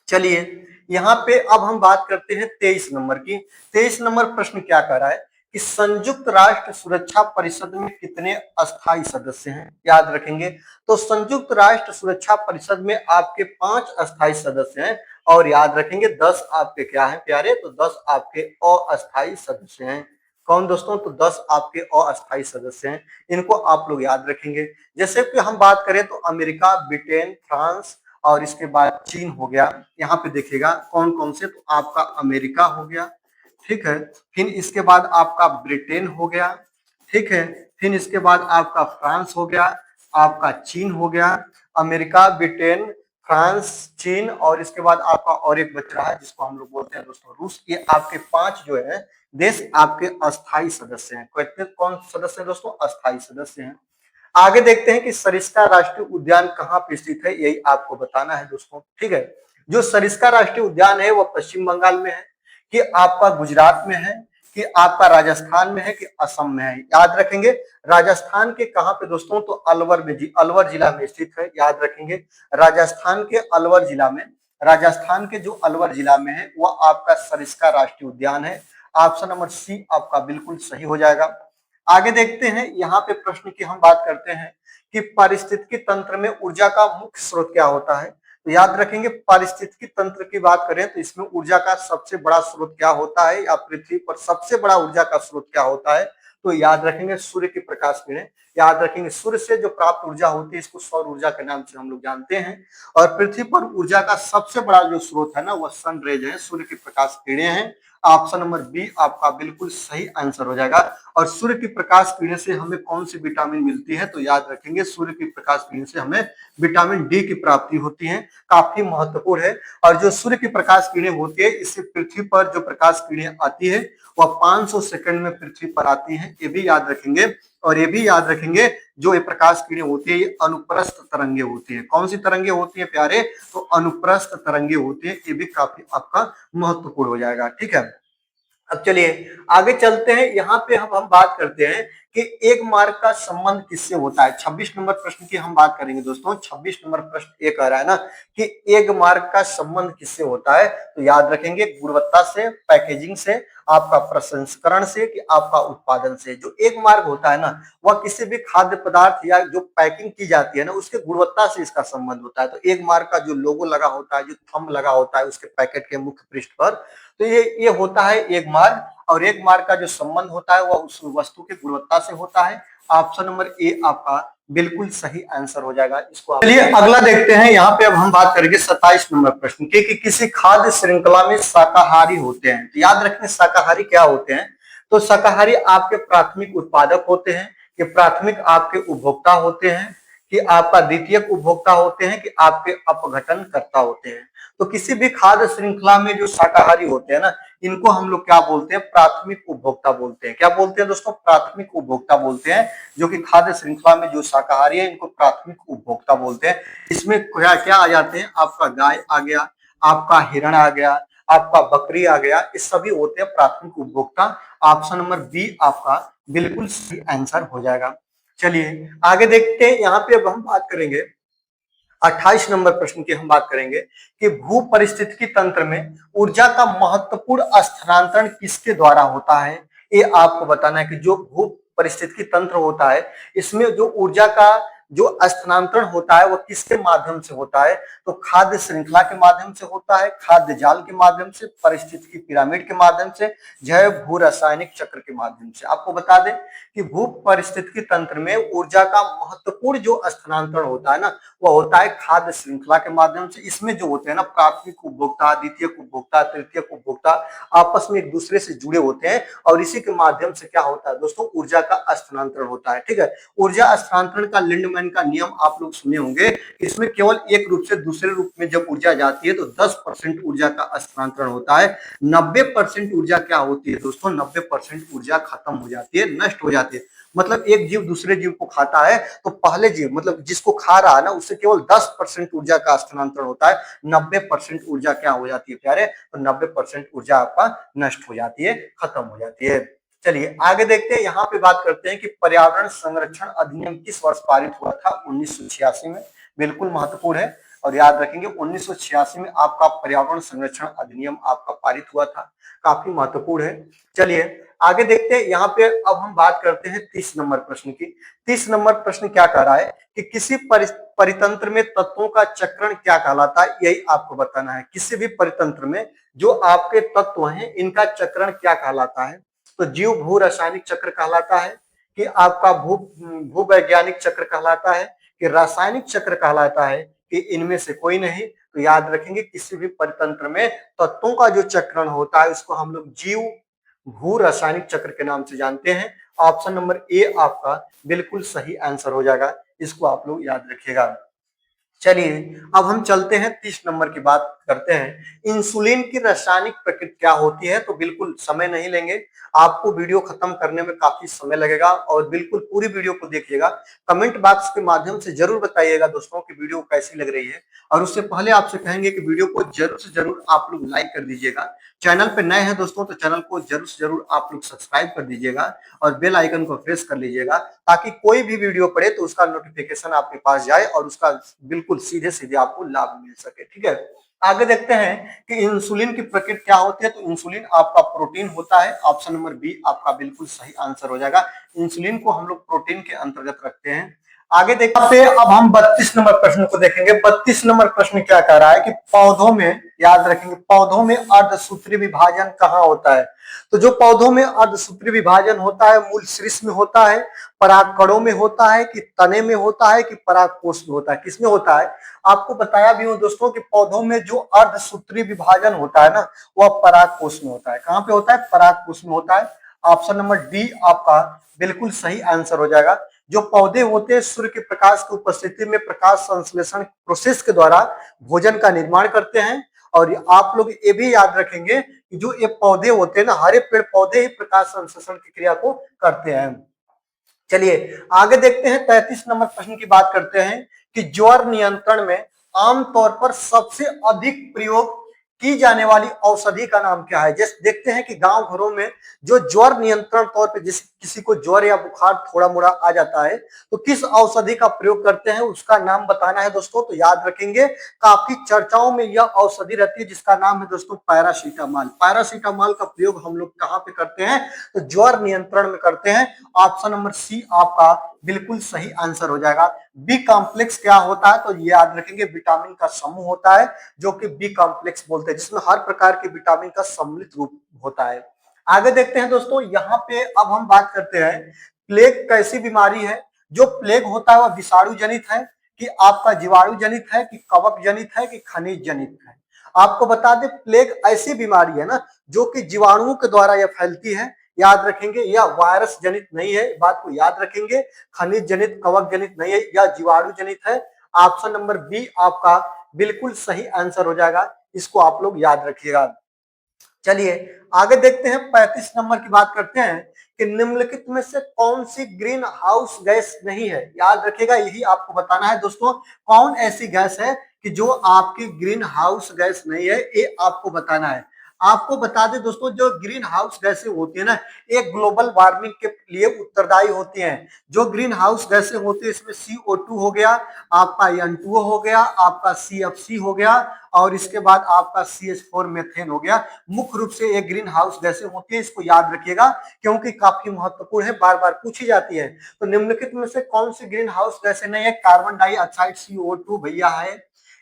चलिए यहाँ पे अब हम बात करते हैं 23 नंबर की। 23 नंबर प्रश्न क्या कह रहा है कि संयुक्त राष्ट्र सुरक्षा परिषद में कितने अस्थायी सदस्य हैं, याद रखेंगे। तो संयुक्त राष्ट्र सुरक्षा परिषद में आपके 5 अस्थायी सदस्य हैं, और याद रखेंगे 10 आपके क्या है प्यारे, तो 10 आपके अस्थायी सदस्य हैं। कौन दोस्तों, तो 10 आपके अस्थायी सदस्य हैं, इनको आप लोग याद रखेंगे। जैसे कि हम बात करें तो अमेरिका, ब्रिटेन, फ्रांस, और इसके बाद चीन हो गया। यहाँ पे देखिएगा कौन कौन से, तो आपका अमेरिका हो गया, ठीक है। फिर इसके बाद आपका ब्रिटेन हो गया, ठीक है। फिर इसके बाद आपका फ्रांस हो गया, आपका चीन हो गया। अमेरिका, ब्रिटेन, फ्रांस, चीन, और इसके बाद आपका और एक बच रहा है जिसको हम लोग बोलते हैं दोस्तों रूस। ये आपके 5 जो है देश आपके अस्थायी सदस्य हैं। कौन सदस्य हैं दोस्तों, अस्थायी सदस्य हैं। आगे देखते हैं कि सरिस्का राष्ट्रीय उद्यान कहाँ पे स्थित है, यही आपको बताना है दोस्तों, ठीक है। जो सरिस्का राष्ट्रीय उद्यान है वह पश्चिम बंगाल में है, कि आपका गुजरात में है, कि आपका राजस्थान में है, कि असम में है। याद रखेंगे, राजस्थान के कहाँ पे दोस्तों, तो अलवर में, अलवर जिला में स्थित है। याद रखेंगे, राजस्थान के अलवर जिला में, राजस्थान के जो अलवर जिला में है वह आपका सरिस्का राष्ट्रीय उद्यान है। ऑप्शन नंबर सी आपका बिल्कुल सही हो जाएगा। आगे देखते हैं, यहाँ पे प्रश्न की हम बात करते हैं कि पारिस्थितिकी तंत्र में ऊर्जा का मुख्य स्रोत क्या होता है। तो याद रखेंगे, पारिस्थितिकी तंत्र की बात करें तो इसमें ऊर्जा का सबसे बड़ा स्रोत क्या होता है, या पृथ्वी पर सबसे बड़ा ऊर्जा का स्रोत क्या होता है, तो याद रखेंगे सूर्य की प्रकाश किरणें। याद रखेंगे, सूर्य से जो प्राप्त ऊर्जा होती है इसको सौर ऊर्जा के नाम से हम लोग जानते हैं। और पृथ्वी पर ऊर्जा का सबसे बड़ा जो स्रोत है ना, वह सन रेज है, सूर्य की प्रकाश किरणें हैं। ऑप्शन नंबर बी आपका बिल्कुल सही आंसर हो जाएगा। और सूर्य की प्रकाश किरणें से हमें कौन सी विटामिन मिलती है, तो याद रखेंगे सूर्य की प्रकाश किरणें से हमें विटामिन डी की प्राप्ति होती है, काफी महत्वपूर्ण है। और जो सूर्य की प्रकाश किरणें होती है, इससे पृथ्वी पर जो प्रकाश किरणें आती है वह 500 सेकंड में पृथ्वी पर आती है, ये भी याद रखेंगे। और ये भी याद रखेंगे, जो ये प्रकाश किरणें होती है ये अनुप्रस्थ तरंगे होती है। कौन सी तरंगे होती है प्यारे, तो अनुप्रस्थ तरंगे होती है। ये भी काफी आपका महत्वपूर्ण हो जाएगा, ठीक है। अब चलिए आगे चलते हैं, यहाँ पे हम बात करते हैं कि एक मार्ग का संबंध किससे होता है। 26 नंबर प्रश्न की हम बात करेंगे दोस्तों। 26 नंबर प्रश्न ये कह रहा है ना कि एक मार्ग का संबंध किससे होता है, तो याद रखेंगे गुणवत्ता से, पैकेजिंग से, आपका प्रसंस्करण से, कि आपका उत्पादन से। जो एक मार्ग होता है ना, वह किसी भी खाद्य पदार्थ या जो पैकिंग की जाती है ना, उसके गुणवत्ता से इसका संबंध होता है। तो एक मार्ग का जो लोगो लगा होता है, जो थंब लगा होता है उसके पैकेट के मुख्य पृष्ठ पर, तो ये होता है एक मार्ग। और एक मार्ग का जो संबंध होता है वह उस वस्तु की गुणवत्ता से होता है। ऑप्शन नंबर ए आपका बिल्कुल सही आंसर हो जाएगा। इसको चलिए अगला देखते हैं। यहाँ पे अब हम बात करेंगे 27 नंबर प्रश्न की, कि किसी खाद्य श्रृंखला में शाकाहारी होते हैं। तो याद रखें शाकाहारी क्या होते हैं, तो शाकाहारी आपके प्राथमिक उत्पादक होते हैं, कि प्राथमिक आपके उपभोक्ता होते हैं, कि आपका द्वितीयक उपभोक्ता होते हैं, कि आपके अपघटन करता होते हैं। तो किसी भी खाद्य श्रृंखला में जो शाकाहारी होते हैं ना, इनको हम लोग क्या बोलते हैं, प्राथमिक उपभोक्ता बोलते हैं। क्या बोलते हैं दोस्तों, प्राथमिक उपभोक्ता बोलते हैं। जो कि खाद्य श्रृंखला में जो शाकाहारी है इनको प्राथमिक उपभोक्ता बोलते हैं। इसमें क्या क्या आ जाते हैं, आपका गाय आ गया, आपका हिरण आ गया, आपका बकरी आ गया, ये सभी होते हैं प्राथमिक उपभोक्ता। ऑप्शन नंबर बी आपका बिल्कुल सही आंसर हो जाएगा। चलिए आगे देखते हैं, यहाँ पे अब हम बात करेंगे 28 नंबर प्रश्न की हम बात करेंगे कि भू परिस्थितिकी तंत्र में ऊर्जा का महत्वपूर्ण स्थानांतरण किसके द्वारा होता है। ये आपको बताना है कि जो भू परिस्थितिकी तंत्र होता है इसमें जो ऊर्जा का जो स्थानांतरण होता है वो किसके माध्यम से होता है। तो खाद्य श्रृंखला के माध्यम से होता है, खाद्य जाल के माध्यम से, परिस्थितिकी पिरामिड के माध्यम से, जैव भू रासायनिक चक्र के माध्यम से। आपको बता दें कि भू परिस्थितिकी तंत्र में ऊर्जा का महत्वपूर्ण जो स्थानांतरण होता है ना वो होता है खाद्य श्रृंखला के माध्यम से। इसमें जो होते हैं ना प्राथमिक उपभोक्ता, द्वितीयक उपभोक्ता, तृतीयक उपभोक्ता आपस में एक दूसरे से जुड़े होते हैं और इसी के माध्यम से क्या होता है दोस्तों, ऊर्जा का स्थानांतरण होता है। ठीक है, ऊर्जा स्थानांतरण का लिंडमैन का नियम आप लोग सुने होंगे। इसमें केवल एक रूप से दूसरे रूप में जब ऊर्जा जाती है तो 10% ऊर्जा का स्थानांतरण होता है। 90% ऊर्जा क्या होती है दोस्तों, 90% ऊर्जा खत्म हो जाती है, नष्ट हो जाती है। मतलब एक जीव दूसरे जीव को खाता है तो पहले जीव मतलब जिसको खा रहा है ना उससे केवल 10% ऊर्जा का स्थानांतरण होता है, 90% ऊर्जा क्या हो जाती है प्यारे, तो 90% ऊर्जा आपका नष्ट हो जाती है, खत्म हो जाती है। चलिए आगे देखते हैं, यहाँ पे बात करते हैं कि पर्यावरण संरक्षण अधिनियम किस वर्ष पारित हुआ था। 1986 में, बिल्कुल महत्वपूर्ण है और याद रखेंगे 1986 में आपका पर्यावरण संरक्षण अधिनियम आपका पारित हुआ था, काफी महत्वपूर्ण है। चलिए आगे देखते हैं, यहाँ पे अब हम बात करते हैं 30 नंबर प्रश्न की। 30 नंबर प्रश्न क्या कह रहा है कि किसी परितंत्र में तत्वों का चक्रण क्या कहलाता है, यही आपको बताना है। किसी भी परितंत्र में जो आपके तत्व हैं इनका चक्रण क्या कहलाता है। तो जीव भू रासायनिक चक्र कहलाता है, कि आपका भू वैज्ञानिक चक्र कहलाता है, कि रासायनिक चक्र कहलाता है, कि इनमें से कोई नहीं। तो याद रखेंगे किसी भी परितंत्र में तत्वों का जो चक्रण होता है उसको हम लोग जीव भू रासायनिक चक्र के नाम से जानते हैं। ऑप्शन नंबर ए आपका बिल्कुल सही आंसर हो जाएगा, इसको आप लोग याद रखिएगा। चलिए अब हम चलते हैं 30 नंबर की बात करते हैं। इंसुलिन की रासायनिक प्रकृति क्या होती है, तो बिल्कुल समय नहीं लेंगे, आपको वीडियो खत्म करने में काफी समय लगेगा और बिल्कुल पूरी वीडियो को देखिएगा। कमेंट बॉक्स के माध्यम से जरूर बताइएगा दोस्तों कि वीडियो कैसी लग रही है, और उससे पहले आपसे कहेंगे कि वीडियो को जरूर से जरूर आप लोग लाइक कर दीजिएगा। चैनल पे नए हैं दोस्तों तो चैनल को जरूर से जरूर आप लोग सब्सक्राइब कर दीजिएगा और बेल आइकन को प्रेस कर लीजिएगा, ताकि कोई भी वीडियो पड़े तो उसका नोटिफिकेशन आपके पास जाए और उसका बिल्कुल सीधे सीधे आपको लाभ मिल सके। ठीक है, आगे देखते हैं कि इंसुलिन की प्रकृति क्या होती है। तो इंसुलिन आपका प्रोटीन होता है, ऑप्शन नंबर बी आपका बिल्कुल सही आंसर हो जाएगा। इंसुलिन को हम लोग प्रोटीन के अंतर्गत रखते हैं। आगे देखते हैं, अब हम 32 नंबर प्रश्न को देखेंगे। 32 नंबर प्रश्न क्या कह रहा है कि पौधों में, याद रखेंगे, पौधों में अर्धसूत्री विभाजन कहाँ होता है। तो जो पौधों में अर्धसूत्री विभाजन होता है मूल शीर्ष में होता है, परागकणों में होता है, कि तने में होता है, कि परागकोश में होता है, किसमें होता है। आपको बताया भी हूं दोस्तों कि पौधों में जो अर्धसूत्री विभाजन होता है ना वह परागकोश में होता है। कहाँ पे होता है, परागकोश में होता है। ऑप्शन नंबर डी आपका बिल्कुल सही आंसर हो जाएगा। जो पौधे होते हैं सूर्य के प्रकाश की उपस्थिति में प्रकाश संश्लेषण प्रोसेस के द्वारा भोजन का निर्माण करते हैं। और आप लोग ये भी याद रखेंगे कि जो ये पौधे होते हैं ना, हरे पेड़ पौधे ही प्रकाश संश्लेषण की क्रिया को करते हैं। चलिए आगे देखते हैं, 33 नंबर प्रश्न की बात करते हैं कि ज्वर नियंत्रण में आमतौर पर सबसे अधिक प्रयोग की जाने वाली औषधि का नाम क्या है। जैसे देखते हैं कि गांव घरों में जो ज्वर नियंत्रण तौर पे जिस किसी को ज्वर या बुखार थोड़ा मोड़ा आ जाता है तो किस औषधि का प्रयोग करते हैं उसका नाम बताना है दोस्तों। तो याद रखेंगे काफी चर्चाओं में यह औषधि रहती है जिसका नाम है दोस्तों पैरासीटामॉल। पैरासीटामॉल का प्रयोग हम लोग कहाँ पे करते हैं, तो ज्वर नियंत्रण में करते हैं। ऑप्शन नंबर सी आपका बिल्कुल सही आंसर हो जाएगा। बी कॉम्प्लेक्स क्या होता है, तो याद रखेंगे विटामिन का समूह होता है जो कि बी कॉम्प्लेक्स बोलते हैं, जिसमें हर प्रकार के विटामिन का सम्मिलित रूप होता है। आगे देखते हैं दोस्तों, यहाँ पे अब हम बात करते हैं प्लेग कैसी बीमारी है। जो प्लेग होता है वह विषाणु जनित है, कि आपका जीवाणु जनित है, कि कवक जनित है, कि खनिज जनित है। आपको बता दें प्लेग ऐसी बीमारी है ना जो कि जीवाणुओं के द्वारा यह फैलती है। याद रखेंगे यह वायरस जनित नहीं है, बात को याद रखेंगे। खनिज जनित कवक जनित नहीं है, यह जीवाणु जनित है। ऑप्शन नंबर बी आपका बिल्कुल सही आंसर हो जाएगा, इसको आप लोग याद रखिएगा। चलिए आगे देखते हैं, 35 नंबर की बात करते हैं कि निम्नलिखित में से कौन सी ग्रीन हाउस गैस नहीं है। याद रखिएगा यही आपको बताना है दोस्तों, कौन ऐसी गैस है कि जो आपकी ग्रीन हाउस गैस नहीं है, ये आपको बताना है। आपको बता दें दोस्तों, जो ग्रीन हाउस गैसें होती है ना, ये ग्लोबल वार्मिंग के लिए उत्तरदायी होती हैं। जो ग्रीन हाउस गैसें होती है, इसमें CO2 हो गया, आपका N2O हो गया, आपका CFC हो गया, और इसके बाद आपका CH4 मेथेन हो गया। मुख्य रूप से ये ग्रीन हाउस गैसें होती है, इसको याद रखिएगा क्योंकि काफी महत्वपूर्ण है, बार बार पूछी जाती है। तो निम्नलिखित में से कौन सी ग्रीन हाउस गैसें नहीं है? कार्बन डाइऑक्साइड CO2 भैया है।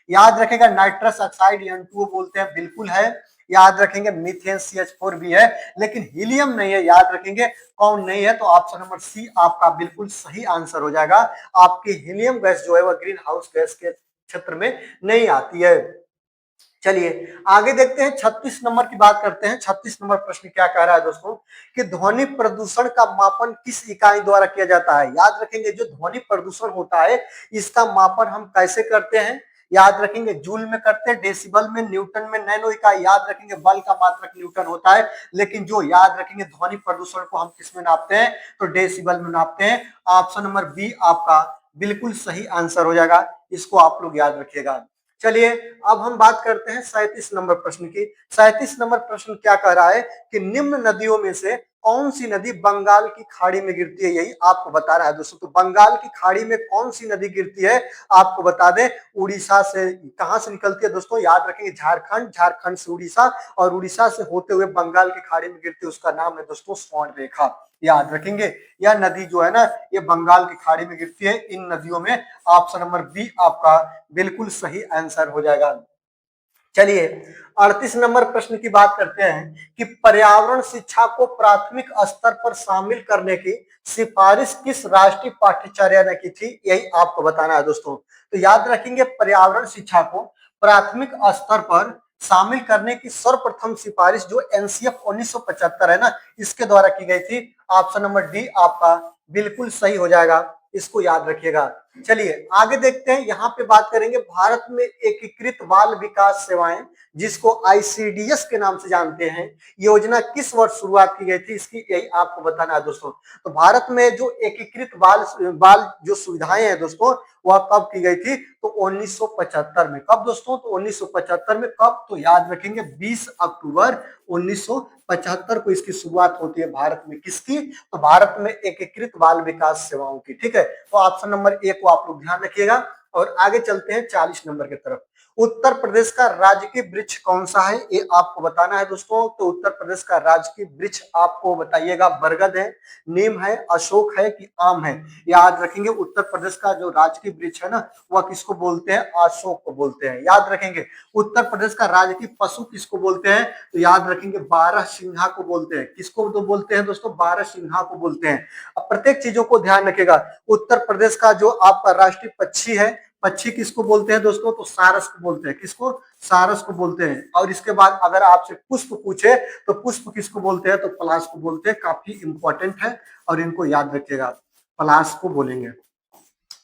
याद रखेगा नाइट्रस ऑक्साइड N2O बोलते हैं, बिल्कुल है। याद रखेंगे मीथेन CH4 भी है, लेकिन हीलियम नहीं है। याद रखेंगे कौन नहीं है? तो ऑप्शन नंबर सी आपका बिल्कुल सही आंसर हो जाएगा। आपकी हीलियम गैस जो है वह ग्रीन हाउस गैस के क्षेत्र में नहीं आती है। चलिए आगे देखते हैं, 36 नंबर की बात करते हैं। 36 नंबर प्रश्न क्या कह रहा है दोस्तों कि ध्वनि प्रदूषण का मापन किस इकाई द्वारा किया जाता है? याद रखेंगे जो ध्वनि प्रदूषण होता है इसका मापन हम कैसे करते हैं? याद रखेंगे जूल में करते हैं, डेसिबल में, न्यूटन में, नैनो इकाई। याद रखेंगे बल का मात्रक न्यूटन होता है, लेकिन जो याद रखेंगे ध्वनि प्रदूषण को हम किस में नापते हैं? तो डेसिबल में नापते हैं। ऑप्शन नंबर बी आपका बिल्कुल सही आंसर हो जाएगा, इसको आप लोग याद रखिएगा। चलिए अब हम बात करते हैं 37 नंबर प्रश्न की। 37 नंबर प्रश्न क्या कह रहा है कि निम्न नदियों में से कौन सी नदी बंगाल की खाड़ी में गिरती है? यही आपको बता रहा है दोस्तों। तो बंगाल की खाड़ी में कौन सी नदी गिरती है आपको बता दें। उड़ीसा से, कहां से निकलती है दोस्तों? याद रखेंगे झारखंड, झारखंड से उड़ीसा, और उड़ीसा से होते हुए बंगाल की खाड़ी में गिरती है, उसका नाम है दोस्तों स्वर्ण रेखा। याद रखेंगे यह नदी जो है ना, ये बंगाल की खाड़ी में गिरती है। इन नदियों में ऑप्शन नंबर बी आपका बिल्कुल सही आंसर हो जाएगा। चलिए 38 नंबर प्रश्न की बात करते हैं कि पर्यावरण शिक्षा को प्राथमिक स्तर पर शामिल करने की सिफारिश किस राष्ट्रीय पाठ्यचर्या ने की थी? यही आपको बताना है दोस्तों। तो याद रखेंगे पर्यावरण शिक्षा को प्राथमिक स्तर पर शामिल करने की सर्वप्रथम सिफारिश जो NCF 1975 है ना, इसके द्वारा की गई थी। ऑप्शन नंबर डी आपका बिल्कुल सही हो जाएगा, इसको याद रखिएगा। चलिए आगे देखते हैं, यहाँ पे बात करेंगे भारत में एकीकृत बाल विकास सेवाएं, जिसको ICDS के नाम से जानते हैं, योजना किस वर्ष शुरुआत की गई थी? इसकी यही आपको बताना है दोस्तों। तो भारत में जो एकीकृत बाल बाल जो सुविधाएं हैं दोस्तों, वह कब की गई थी? तो 1975 में। कब दोस्तों? तो 1975 में। कब? तो याद रखेंगे 20 अक्टूबर 1975 को इसकी शुरुआत होती है भारत में। किसकी? तो भारत में एकीकृत बाल विकास सेवाओं की। ठीक है, तो ऑप्शन नंबर ए को आप लोग ध्यान रखिएगा। और आगे चलते हैं 40 नंबर की तरफ। उत्तर प्रदेश का राजकीय वृक्ष कौन सा है? ये आपको बताना है दोस्तों। तो उत्तर प्रदेश का राजकीय वृक्ष आपको बताइएगा, बरगद है, नीम है, अशोक है कि आम है? याद रखेंगे उत्तर प्रदेश का जो राजकीय वृक्ष है ना, वह किसको बोलते हैं? अशोक को बोलते हैं। याद रखेंगे उत्तर प्रदेश का राजकीय पशु किसको बोलते हैं? तो याद रखेंगे बारहसिंघा को बोलते हैं। किसको तो बोलते हैं दोस्तों? बारहसिंघा को बोलते हैं। अब प्रत्येक चीजों को ध्यान रखिएगा। उत्तर प्रदेश का जो आपका राष्ट्रीय पक्षी है, पक्षी किसको बोलते हैं दोस्तों? तो सारस को बोलते हैं। किसको? सारस को बोलते हैं। और इसके बाद अगर आपसे पुष्प पूछे तो पुष्प किसको बोलते हैं? तो पलाश को बोलते हैं। काफी इंपॉर्टेंट है और इनको याद रखिएगा, पलाश को बोलेंगे।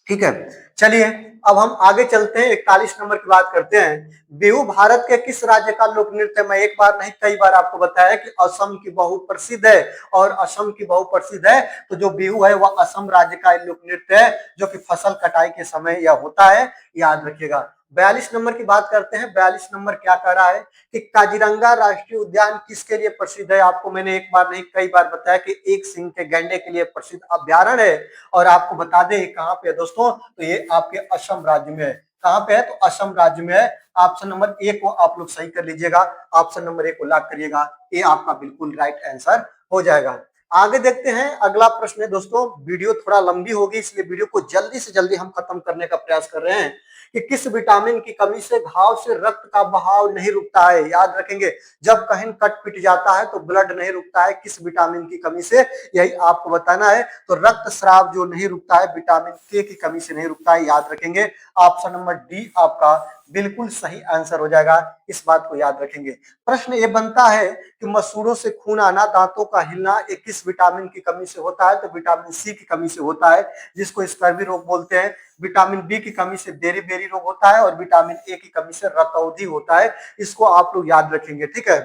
ठीक है, चलिए अब हम आगे चलते हैं, 41 नंबर की बात करते हैं। बिहू भारत के किस राज्य का लोक नृत्य है? मैं एक बार नहीं कई बार आपको बताया कि असम की बहु प्रसिद्ध है, और असम की बहु प्रसिद्ध है। तो जो बिहू है वह असम राज्य का लोक नृत्य है, जो कि फसल कटाई के समय यह होता है। याद रखिएगा। 42 नंबर की बात करते हैं। 42 नंबर क्या कह रहा है कि काजीरंगा राष्ट्रीय उद्यान किसके लिए प्रसिद्ध है? आपको मैंने एक बार नहीं कई बार बताया कि एक सिंह के गैंडे के लिए प्रसिद्ध अभ्यारण्य है। और आपको बता दें कहां पे है दोस्तों? तो ये आपके असम राज्य में है। कहां पे है? तो असम राज्य में है। ऑप्शन नंबर ए को आप लोग सही कर लीजिएगा, ऑप्शन नंबर ए को लॉक करिएगा, ये आपका बिल्कुल राइट आंसर हो जाएगा। आगे देखते हैं, अगला प्रश्न है दोस्तों। वीडियो थोड़ा लंबी होगी, इसलिए वीडियो को जल्दी से जल्दी हम खत्म करने का प्रयास कर रहे हैं कि किस विटामिन की कमी से घाव से रक्त का बहाव नहीं रुकता है? याद रखेंगे जब कहीं कट पिट जाता है तो ब्लड नहीं रुकता है, किस विटामिन की कमी से? यही आपको बताना है। तो रक्त स्राव जो नहीं रुकता है, विटामिन के की कमी से नहीं रुकता है। याद रखेंगे ऑप्शन नंबर डी आपका बिल्कुल सही आंसर हो जाएगा, इस बात को याद रखेंगे। प्रश्न ये बनता है कि मसूड़ों से खून आना, दांतों का हिलना, ये किस विटामिन की कमी से होता है? तो विटामिन सी की कमी से होता है, जिसको स्कर्वी रोग बोलते हैं। विटामिन बी की कमी से बेरी बेरी रोग होता है, और विटामिन ए की कमी से रतौंधी होता है। इसको आप लोग याद रखेंगे। ठीक है,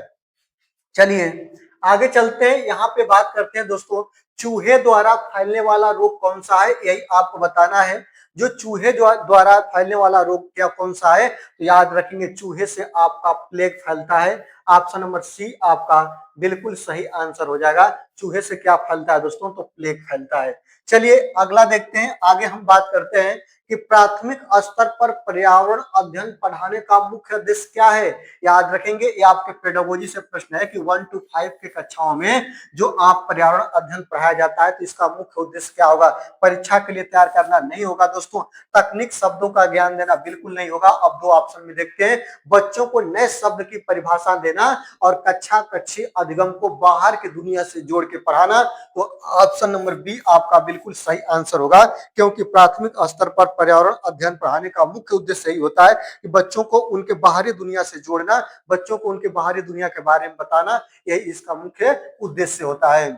चलिए आगे चलते हैं। यहाँ पे बात करते हैं दोस्तों, चूहे द्वारा फैलने वाला रोग कौन सा है? यही आपको बताना है। जो चूहे जो द्वारा फैलने वाला रोग क्या कौन सा है? तो याद रखेंगे चूहे से आपका प्लेग फैलता है। ऑप्शन नंबर सी आपका बिल्कुल सही आंसर हो जाएगा। चूहे से क्या फैलता है दोस्तों? तो प्लेग फैलता है। चलिए अगला देखते हैं। आगे हम बात करते हैं कि प्राथमिक स्तर पर पर्यावरण अध्ययन पढ़ाने का मुख्य उद्देश्य क्या है? याद रखेंगे ये आपके पेडागोजी से प्रश्न है कि 1 to 5 के कक्षाओं में जो आप पर्यावरण अध्ययन पढ़ाया जाता है तो इसका मुख्य उद्देश्य क्या होगा? परीक्षा के लिए तैयार करना नहीं होगा दोस्तों। तकनीक शब्दों का ज्ञान देना बिल्कुल नहीं होगा। अब दो ऑप्शन में देखते हैं। बच्चों को नए शब्द की परिभाषा देना और कक्षा कक्षी अधिगम को बाहर की दुनिया से जोड़ के पढ़ाना। तो ऑप्शन नंबर बी आपका बिल्कुल सही आंसर होगा, क्योंकि प्राथमिक स्तर पर पर्यावरण अध्ययन पढ़ाने का मुख्य उद्देश्य यही होता है कि बच्चों को उनके बाहरी दुनिया से जोड़ना, बच्चों को उनके बाहरी दुनिया के बारे में बताना, यही इसका मुख्य उद्देश्य होता है।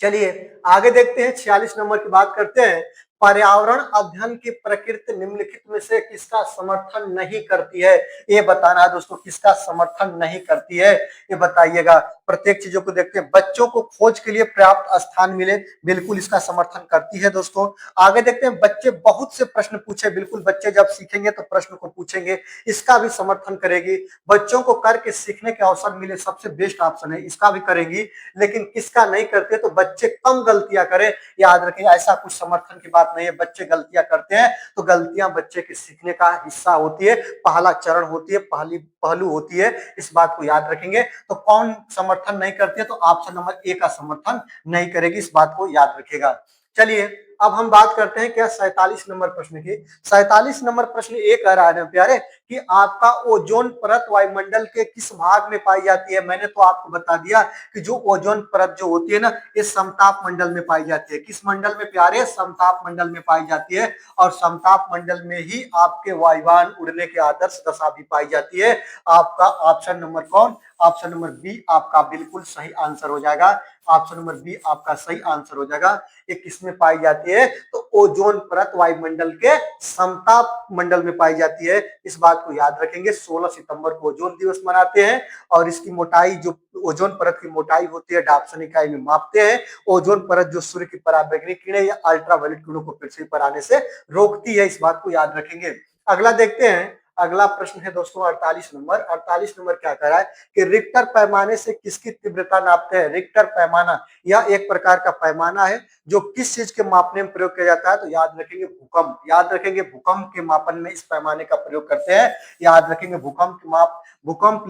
चलिए आगे देखते हैं। 46 नंबर की बात करते हैं। पर्यावरण अध्ययन की प्रकृति निम्नलिखित में से किसका समर्थन नहीं करती है? ये बताना है दोस्तों, किसका समर्थन नहीं करती है ये बताइएगा। प्रत्येक चीजों को देखते हैं। बच्चों को खोज के लिए पर्याप्त स्थान मिले, बिल्कुल इसका समर्थन करती है दोस्तों। आगे देखते हैं। बच्चे बहुत से प्रश्न पूछे, बिल्कुल बच्चे जब सीखेंगे तो प्रश्न को पूछेंगे, इसका भी समर्थन करेगी। बच्चों को करके सीखने के अवसर मिले, सबसे बेस्ट ऑप्शन है, इसका भी करेंगी। लेकिन किसका नहीं करते? तो बच्चे कम गलतियां करें। याद रखिए ऐसा कुछ समर्थन की बात नहीं है। बच्चे गलतियां करते हैं तो गलतियां बच्चे के सीखने का हिस्सा होती है, पहला चरण होती है, पहली पहलू होती है, इस बात को याद रखेंगे। तो कौन समर्थन नहीं करती है? तो ऑप्शन नंबर ए का समर्थन नहीं करेगी, इस बात को याद रखिएगा। चलिए अब हम बात करते हैं क्या 47 नंबर प्रश्न की। 47 नंबर प्रश्न ये कह रहा है ना प्यारे कि आपका ओजोन परत वायुमंडल के किस भाग में पाई जाती है? मैंने तो आपको बता दिया कि जो ओजोन परत जो होती है ना, ये समताप मंडल में पाई जाती है। किस मंडल में प्यारे? समताप मंडल में पाई जाती है। और समताप मंडल में ही आपके वायुयान उड़ने की आदर्श दशा भी पाई जाती है। आपका ऑप्शन नंबर कौन? ऑप्शन नंबर बी आपका बिल्कुल सही आंसर हो जाएगा। ऑप्शन नंबर बी आपका सही आंसर हो जाएगा। ये किसमें पाई जाती है? तो ओजोन परत वायुमंडल के समताप मंडल में पाई जाती है। इस बात को याद रखेंगे। 16 सितंबर को ओजोन दिवस मनाते हैं और इसकी मोटाई जो ओजोन परत की मोटाई होती है डाप्सन इकाई में मापते हैं। ओजोन परत जो सूर्य की पराबैंगनी किरणें या अल्ट्रावायलेट किरणों को पृथ्वी पर आने से रोकती है, इस बात को याद रखेंगे। अगला देखते हैं। अगला प्रश्न है दोस्तों 48 नंबर। 48 नंबर क्या कह रहा है कि रिक्टर पैमाने से किसकी तीव्रता नापते हैं? रिक्टर पैमाना यह एक प्रकार का पैमाना है जो किस चीज के मापने में प्रयोग किया जाता है? तो याद रखेंगे भूकंप। याद रखेंगे भूकंप के मापन में इस पैमाने का प्रयोग करते हैं। याद रखेंगे भूकंप के माप भूकंप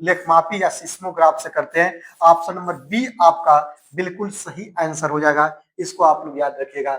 लेखमापी या सिस्मोग्राफ से करते हैं। ऑप्शन नंबर बी आपका बिल्कुल सही आंसर हो जाएगा, इसको आप लोग याद रखिएगा।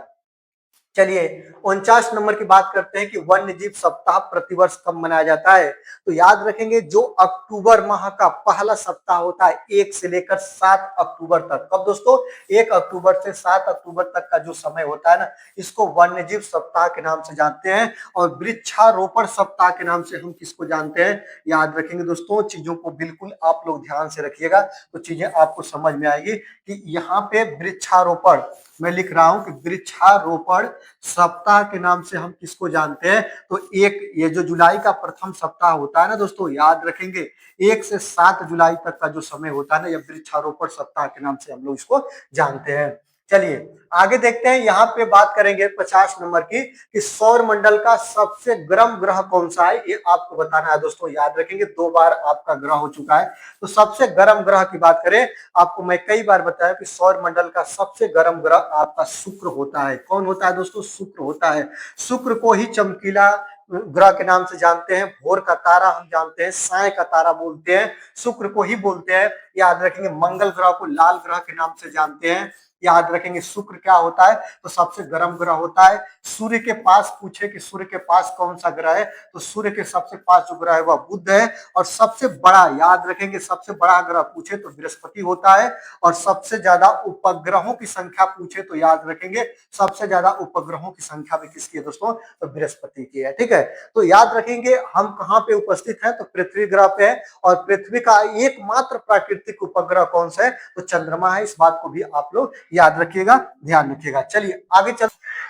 चलिए 49 नंबर की बात करते हैं कि वन्य जीव सप्ताह प्रतिवर्ष कब मनाया जाता है? तो याद रखेंगे जो अक्टूबर माह का पहला सप्ताह होता है 1 से लेकर 7 अक्टूबर तक। कब दोस्तों? 1 अक्टूबर से 7 अक्टूबर तक का जो समय होता है ना, इसको वन्य जीव सप्ताह के नाम से जानते हैं। और वृक्षारोपण सप्ताह के नाम से हम किसको जानते हैं? याद रखेंगे दोस्तों। चीजों को बिल्कुल आप लोग ध्यान से रखिएगा तो चीजें आपको समझ में आएगी कि यहाँ पे वृक्षारोपण मैं लिख रहा हूं कि वृक्षारोपण सप्ताह के नाम से हम किसको जानते हैं? तो एक ये जो जुलाई का प्रथम सप्ताह होता है ना दोस्तों, याद रखेंगे 1 से 7 जुलाई तक का जो समय होता है ना, यह वृक्षारोपण सप्ताह के नाम से हम लोग इसको जानते हैं। चलिए आगे देखते हैं। यहाँ पे बात करेंगे 50 नंबर की कि सौर मंडल का सबसे गर्म ग्रह कौन सा है? ये आपको बताना है दोस्तों। याद रखेंगे 2 बार आपका ग्रह हो चुका है। तो सबसे गर्म ग्रह की बात करें, आपको मैं कई बार बताया कि सौर मंडल का सबसे गर्म ग्रह आपका शुक्र होता है। कौन होता है दोस्तों? शुक्र होता है। शुक्र को ही चमकीला ग्रह के नाम से जानते हैं, भोर का तारा हम जानते हैं, साय का तारा बोलते हैं, शुक्र को ही बोलते हैं। याद रखेंगे मंगल ग्रह को लाल ग्रह के नाम से जानते हैं। याद रखेंगे शुक्र क्या होता है? तो सबसे गर्म ग्रह होता है। सूर्य के पास पूछे कि सूर्य के पास कौन सा ग्रह है, तो सूर्य के सबसे पास जो ग्रह है वह बुध है। और सबसे बड़ा, याद रखेंगे सबसे बड़ा ग्रह पूछे तो बृहस्पति होता है। और सबसे ज्यादा उपग्रहों की संख्या पूछे तो याद रखेंगे सबसे ज्यादा उपग्रहों की संख्या भी किसकी है दोस्तों? तो बृहस्पति की है। ठीक है, तो याद रखेंगे हम कहाँ पे उपस्थित हैं? तो पृथ्वी ग्रह पे है। और पृथ्वी का एकमात्र प्राकृतिक उपग्रह कौन सा है? तो चंद्रमा है। इस बात को भी आप लोग याद रखिएगा, ध्यान रखिएगा। चलिए आगे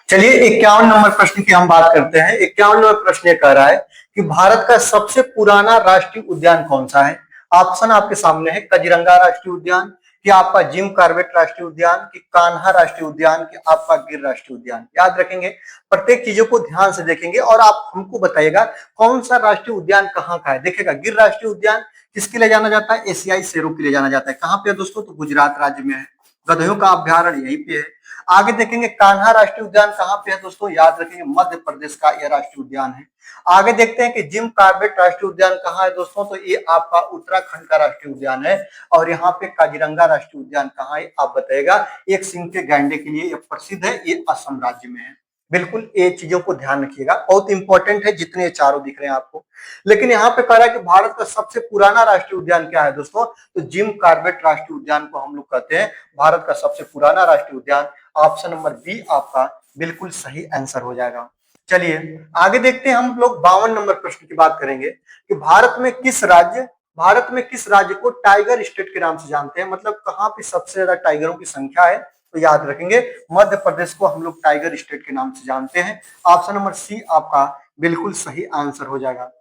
चलिए 51 नंबर प्रश्न की हम बात करते हैं। 51 नंबर प्रश्न कह रहा है कि भारत का सबसे पुराना राष्ट्रीय उद्यान कौन सा है? ऑप्शन आपके सामने है। काजीरंगा राष्ट्रीय उद्यान, कि आपका जिम कॉर्बेट राष्ट्रीय उद्यान, कि कान्हा राष्ट्रीय उद्यान, कि आपका गिर राष्ट्रीय उद्यान। याद रखेंगे, प्रत्येक चीजों को ध्यान से देखेंगे और आप हमको बताइएगा कौन सा राष्ट्रीय उद्यान कहाँ का है। देखिएगा, गिर राष्ट्रीय उद्यान किसके लिए जाना जाता है? एशियाई शेरों के लिए जाना जाता है। कहाँ पे है दोस्तों? तो गुजरात राज्य में है। गधों का अभ्यारण्य यहीं पे है। आगे देखेंगे, कान्हा राष्ट्रीय उद्यान कहाँ पे है दोस्तों? याद रखेंगे, मध्य प्रदेश का यह राष्ट्रीय उद्यान है। आगे देखते हैं कि जिम कॉर्बेट राष्ट्रीय उद्यान कहाँ है दोस्तों? तो ये आपका उत्तराखंड का राष्ट्रीय उद्यान है। और यहाँ पे काजीरंगा राष्ट्रीय उद्यान कहाँ है? आप बताइएगा। एक सिंह के गैंडे के लिए यह प्रसिद्ध है, ये असम राज्य में है। बिल्कुल ये चीजों को ध्यान रखिएगा, बहुत इंपॉर्टेंट है जितने ये चारों दिख रहे हैं आपको। लेकिन यहाँ पे कह रहा है कि भारत का सबसे पुराना राष्ट्रीय उद्यान क्या है दोस्तों? तो जिम कॉर्बेट राष्ट्रीय उद्यान को हम लोग कहते हैं भारत का सबसे पुराना राष्ट्रीय उद्यान। ऑप्शन नंबर बी आपका बिल्कुल सही आंसर हो जाएगा। चलिए आगे देखते हैं, हम लोग 52 नंबर प्रश्न की बात करेंगे कि भारत में किस राज्य को टाइगर स्टेट के नाम से जानते हैं, मतलब कहाँ पे सबसे ज्यादा टाइगरों की संख्या है? तो याद रखेंगे, मध्य प्रदेश को हम लोग टाइगर स्टेट के नाम से जानते हैं। ऑप्शन नंबर सी आपका बिल्कुल सही आंसर हो जाएगा।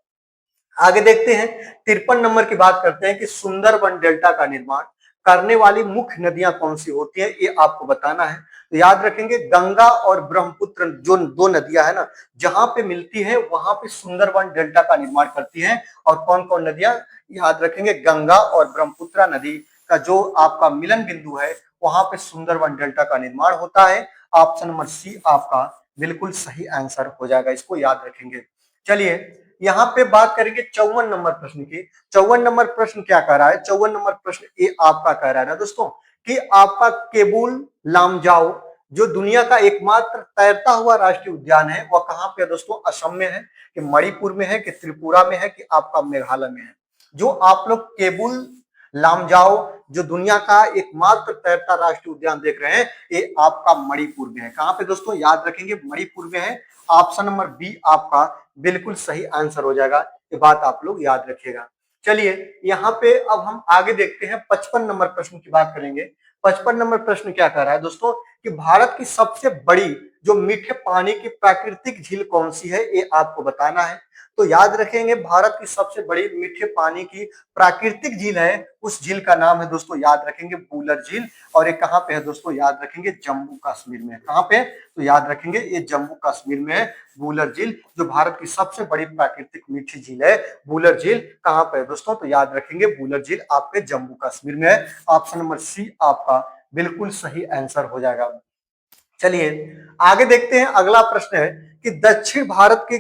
आगे देखते हैं, 53 नंबर की बात करते हैं कि सुंदरबन डेल्टा का निर्माण करने वाली मुख्य नदियां कौन सी होती हैं, ये आपको बताना है। तो याद रखेंगे, गंगा और ब्रह्मपुत्र जो दो नदियां है ना, जहां पे मिलती है वहां पे सुंदरबन डेल्टा का निर्माण करती हैं। और कौन कौन नदियां? याद रखेंगे, गंगा और ब्रह्मपुत्र नदी का जो आपका मिलन बिंदु है वहां पे सुंदरबन डेल्टा का निर्माण होता है। ऑप्शन नंबर सी आपका बिल्कुल सही आंसर हो जाएगा, इसको याद रखेंगे। चलिए यहाँ पे बात करेंगे 54 नंबर प्रश्न की। 54 नंबर प्रश्न क्या कह रहा है? 54 नंबर प्रश्न ये आपका कह रहा है ना दोस्तों कि आपका केबुल लामजाओ जो दुनिया का एकमात्र तैरता हुआ राष्ट्रीय उद्यान है वह कहाँ पे है दोस्तों? असम में है, कि मणिपुर में है, कि त्रिपुरा में है, कि आपका मेघालय में है? जो आप लोग केबुल लामजाओ जो दुनिया का एकमात्र तैरता राष्ट्रीय उद्यान देख रहे हैं, ये आपका मणिपुर में है। कहाँ पे दोस्तों? याद रखेंगे, मणिपुर में है। ऑप्शन नंबर बी आपका बिल्कुल सही आंसर हो जाएगा, ये बात आप लोग याद रखिएगा। चलिए यहाँ पे अब हम आगे देखते हैं, 55 नंबर प्रश्न की बात करेंगे। 55 नंबर प्रश्न क्या कह रहा है दोस्तों कि भारत की सबसे बड़ी जो मीठे पानी की प्राकृतिक झील कौन सी है, ये आपको बताना है। तो याद रखेंगे, भारत की सबसे बड़ी मीठे पानी की प्राकृतिक झील है, उस झील का नाम है दोस्तों, याद रखेंगे, वुलर झील। और ये कहाँ पे है दोस्तों? याद रखेंगे, जम्मू कश्मीर में। कहाँ पे? तो याद रखेंगे, ये जम्मू कश्मीर में है वुलर झील, जो भारत की सबसे बड़ी प्राकृतिक मीठी झील है। वुलर झील कहाँ पे है दोस्तों? तो याद रखेंगे, वुलर झील आपके जम्मू कश्मीर में है। ऑप्शन नंबर सी आपका बिल्कुल सही आंसर हो जाएगा। चलिए आगे देखते हैं, अगला प्रश्न है कि दक्षिण भारत की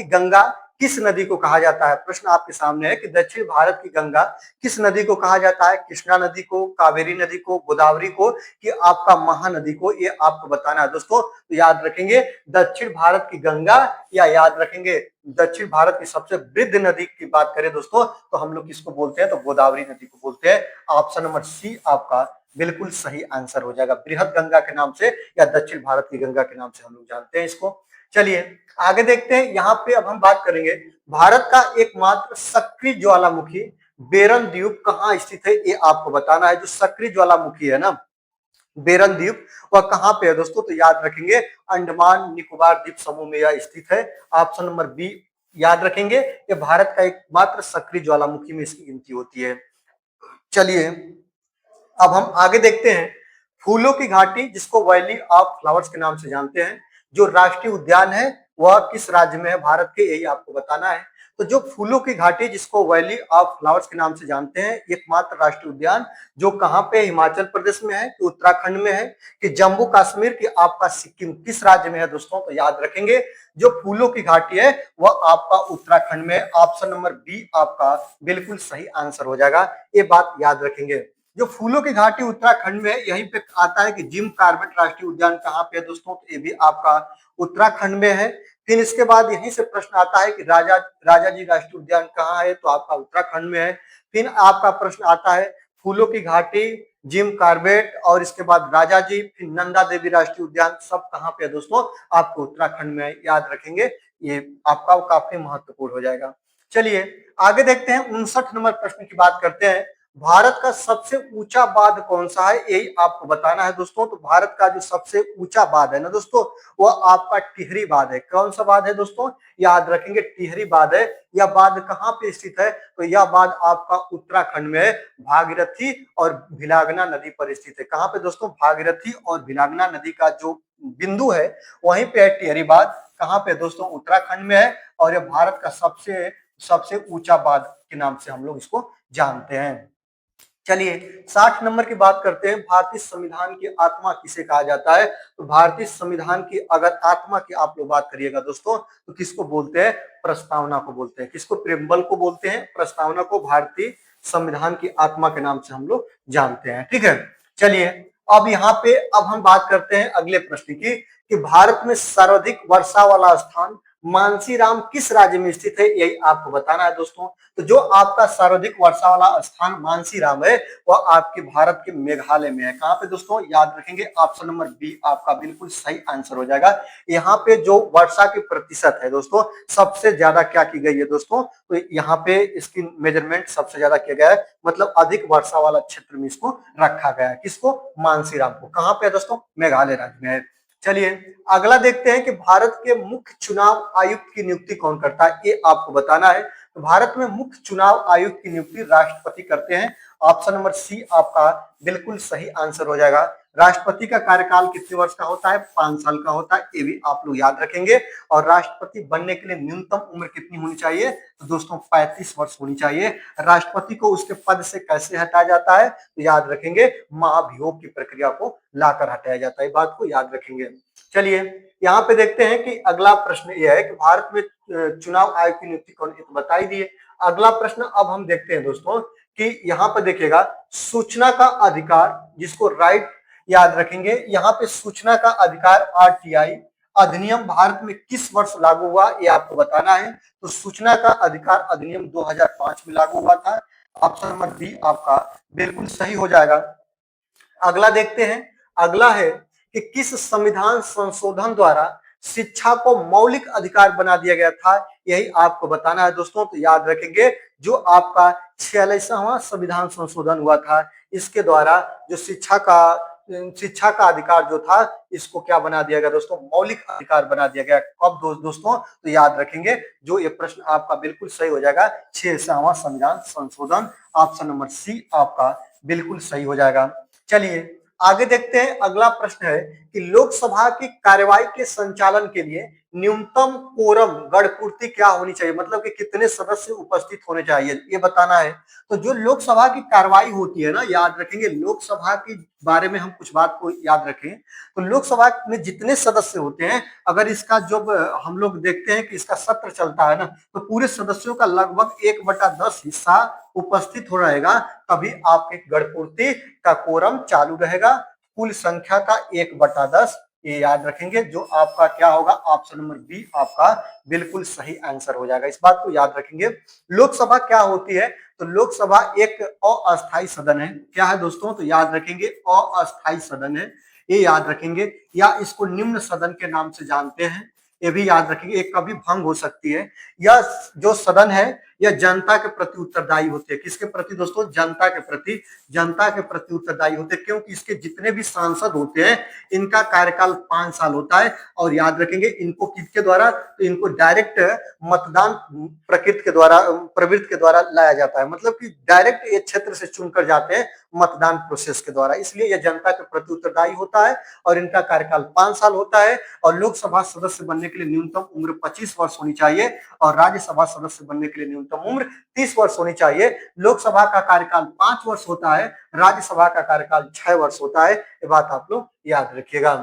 गंगा किस नदी को कहा जाता है? प्रश्न आपके सामने है कि दक्षिण भारत की गंगा किस नदी को कहा जाता है? कृष्णा नदी को, कावेरी नदी को, गोदावरी को, कि आपका महानदी को? ये आपको बताना है दोस्तों। तो याद रखेंगे, दक्षिण भारत की गंगा, या याद रखेंगे दक्षिण भारत की सबसे वृद्ध नदी की बात करें दोस्तों तो हम लोग किसको बोलते हैं? तो गोदावरी नदी को बोलते हैं। ऑप्शन नंबर सी आपका बिल्कुल सही आंसर हो जाएगा। बृहद गंगा के नाम से या दक्षिण भारत की गंगा के नाम से हम लोग जानते हैं इसको। चलिए आगे देखते हैं, यहाँ पे अब हम बात करेंगे, भारत का एकमात्र सक्रिय ज्वालामुखी बेरन द्वीप कहाँ स्थित है, ये आपको बताना है। जो सक्रिय ज्वालामुखी है ना बेरन द्वीप, वह कहाँ पे है दोस्तों? तो याद रखेंगे, अंडमान निकोबार द्वीप समूह में यह स्थित है। ऑप्शन नंबर बी याद रखेंगे, ये भारत का एकमात्र सक्रिय ज्वालामुखी में इसकी गिनती होती है। चलिए अब हम आगे देखते हैं, फूलों की घाटी जिसको वैली ऑफ फ्लावर्स के नाम से जानते हैं, जो राष्ट्रीय उद्यान है वह किस राज्य में है भारत के, यही आपको बताना है। तो जो फूलों की घाटी जिसको वैली ऑफ फ्लावर्स के नाम से जानते हैं, एकमात्र राष्ट्रीय उद्यान जो कहाँ पे? हिमाचल प्रदेश में है, कि उत्तराखंड में है, कि जम्मू कश्मीर, की आपका सिक्किम, किस राज्य में है दोस्तों? तो याद रखेंगे, जो फूलों की घाटी है वह आपका उत्तराखंड में। ऑप्शन नंबर बी आपका बिल्कुल सही आंसर हो जाएगा, ये बात याद रखेंगे। जो फूलों की घाटी उत्तराखंड में है, यहीं पे आता है कि जिम कॉर्बेट राष्ट्रीय उद्यान कहाँ पे है दोस्तों? तो ये भी आपका उत्तराखंड में है। फिर इसके बाद यहीं से प्रश्न आता है कि राजाजी राष्ट्रीय उद्यान कहाँ है? तो आपका उत्तराखंड में है। फिर आपका प्रश्न आता है फूलों की घाटी, जिम कॉर्बेट, और इसके बाद राजाजी, फिर नंदा देवी राष्ट्रीय उद्यान, सब कहाँ पे है दोस्तों? आपको उत्तराखंड में है। याद रखेंगे, ये आपका काफी महत्वपूर्ण हो जाएगा। चलिए आगे देखते हैं, 59 नंबर प्रश्न की बात करते हैं। भारत का सबसे ऊंचा बांध कौन सा है, यही आपको बताना है दोस्तों। तो भारत का जो सबसे ऊंचा बांध है ना दोस्तों, वो आपका टिहरी बांध है। कौन सा बांध है दोस्तों, याद रखेंगे, टिहरी बांध है। यह बांध कहाँ पे स्थित है, तो यह बांध आपका उत्तराखंड में है, भागीरथी और भिलागना नदी पर स्थित है। कहाँ पे दोस्तों, भागीरथी और भिलागना नदी का जो बिंदु है वहीं पे है टिहरी बांध। कहाँ पे दोस्तों, उत्तराखंड में है। और यह भारत का सबसे सबसे ऊंचा बांध के नाम से हम लोग इसको जानते हैं। चलिए 60 नंबर की बात करते हैं। भारतीय संविधान की आत्मा किसे कहा जाता है, तो भारतीय संविधान की अगर आत्मा की आप लोग बात करिएगा दोस्तों, तो किसको बोलते हैं, प्रस्तावना को बोलते हैं। किसको, प्रेम्बल को बोलते हैं, प्रस्तावना को भारतीय संविधान की आत्मा के नाम से हम लोग जानते हैं। ठीक है, चलिए अब यहाँ पे अब हम बात करते हैं अगले प्रश्न की, कि भारत में सर्वाधिक वर्षा वाला स्थान मानसीराम किस राज्य में स्थित है, यही आपको बताना है दोस्तों। तो जो आपका सर्वाधिक वर्षा वाला स्थान मानसीराम है, वह आपके भारत के मेघालय में है। कहां पे दोस्तों, याद रखेंगे, ऑप्शन नंबर बी आपका बिल्कुल सही आंसर हो जाएगा। यहाँ पे जो वर्षा की प्रतिशत है दोस्तों, सबसे ज्यादा क्या की गई है दोस्तों, तो यहाँ पे इसकी मेजरमेंट सबसे ज्यादा किया गया है, मतलब अधिक वर्षा वाला क्षेत्र में इसको रखा गया है। किसको, मानसीराम को। कहां पे है दोस्तों, मेघालय राज्य में है। चलिए अगला देखते हैं कि भारत के मुख्य चुनाव आयुक्त की नियुक्ति कौन करता है, ये आपको बताना है। तो भारत में मुख्य चुनाव आयुक्त की नियुक्ति राष्ट्रपति करते हैं। ऑप्शन नंबर सी आपका बिल्कुल सही आंसर हो जाएगा। राष्ट्रपति का कार्यकाल कितने वर्ष का होता है, 5 साल का होता है, ये भी आप लोग याद रखेंगे। और राष्ट्रपति बनने के लिए न्यूनतम उम्र कितनी होनी चाहिए, तो दोस्तों 35 वर्ष होनी चाहिए। राष्ट्रपति को उसके पद से कैसे हटाया जाता है, तो याद रखेंगे, महाभियोग की प्रक्रिया को लाकर हटाया जाता है, बात को याद रखेंगे। चलिए यहाँ पे देखते हैं कि अगला प्रश्न यह है कि भारत में चुनाव आयोग की नियुक्ति कौन, तो बता ही दिए। अगला प्रश्न अब हम देखते हैं दोस्तों कि यहाँ पर देखिएगा, सूचना का अधिकार जिसको राइट याद रखेंगे, यहाँ पे सूचना का अधिकार आरटीआई अधिनियम भारत में किस वर्ष लागू हुआ, ये आपको बताना है। तो सूचना का अधिकार अधिनियम 2005 में लागू हुआ था। ऑप्शन नंबर बी आपका बिल्कुल सही हो जाएगा। अगला देखते हैं, अगला है कि किस संविधान संशोधन द्वारा शिक्षा को मौलिक अधिकार बना दिया गया था, यही आपको बताना है दोस्तों। तो याद रखेंगे, जो आपका 46वां संविधान संशोधन हुआ था, इसके द्वारा जो शिक्षा का अधिकार जो था, इसको क्या बना दिया गया दोस्तों, मौलिक अधिकार बना दिया गया। कब दोस्तों, तो याद रखेंगे, जो ये प्रश्न आपका बिल्कुल सही हो जाएगा, 46वां संविधान संशोधन। ऑप्शन नंबर सी आपका बिल्कुल सही हो जाएगा। चलिए आगे देखते हैं, अगला प्रश्न है कि लोकसभा की कार्यवाही के संचालन के लिए न्यूनतम कोरम गणपूर्ति क्या होनी चाहिए, मतलब कि कितने सदस्य उपस्थित होने चाहिए, ये बताना है। तो जो लोकसभा की कार्यवाही होती है ना, याद रखेंगे, लोकसभा के बारे में हम कुछ बात को याद रखें, तो लोकसभा में जितने सदस्य होते हैं, अगर इसका जब हम लोग देखते हैं कि इसका सत्र चलता है ना, तो पूरे सदस्यों का लगभग 1/10 हिस्सा उपस्थित हो रहेगा, तभी आपके गणपूर्ति का कोरम चालू रहेगा। कुल संख्या का 1/10, ये याद रखेंगे, जो आपका क्या होगा, ऑप्शन नंबर बी आपका बिल्कुल सही आंसर हो जाएगा। इस बात को याद रखेंगे। लोकसभा क्या होती है, तो लोकसभा एक अस्थायी सदन है। क्या है दोस्तों, तो याद रखेंगे, अस्थायी सदन है, ये याद रखेंगे, या इसको निम्न सदन के नाम से जानते हैं, ये भी याद रखेंगे। एक कभी भंग हो सकती है। यह जो सदन है, यह जनता के प्रति उत्तरदायी होते हैं। किसके प्रति दोस्तों, जनता के प्रति, जनता के प्रति उत्तरदायी होते हैं, क्योंकि इसके जितने भी सांसद होते हैं, इनका कार्यकाल 5 साल होता है। और याद रखेंगे, इनको किसके द्वारा, तो इनको डायरेक्ट मतदान प्रवृत्ति के द्वारा लाया जाता है, मतलब कि डायरेक्ट ये क्षेत्र से चुनकर जाते हैं मतदान प्रोसेस के द्वारा, इसलिए यह जनता के प्रति उत्तरदायी होता है। और इनका कार्यकाल 5 साल होता है। और लोकसभा सदस्य बनने के लिए न्यूनतम उम्र 25 वर्ष होनी चाहिए, और राज्यसभा सदस्य बनने के लिए न्यूनतम उम्र 30 वर्ष होनी चाहिए। लोकसभा का कार्यकाल 5 वर्ष होता है, राज्यसभा का कार्यकाल 6 वर्ष होता है, ये बात आप लोग याद रखिएगा।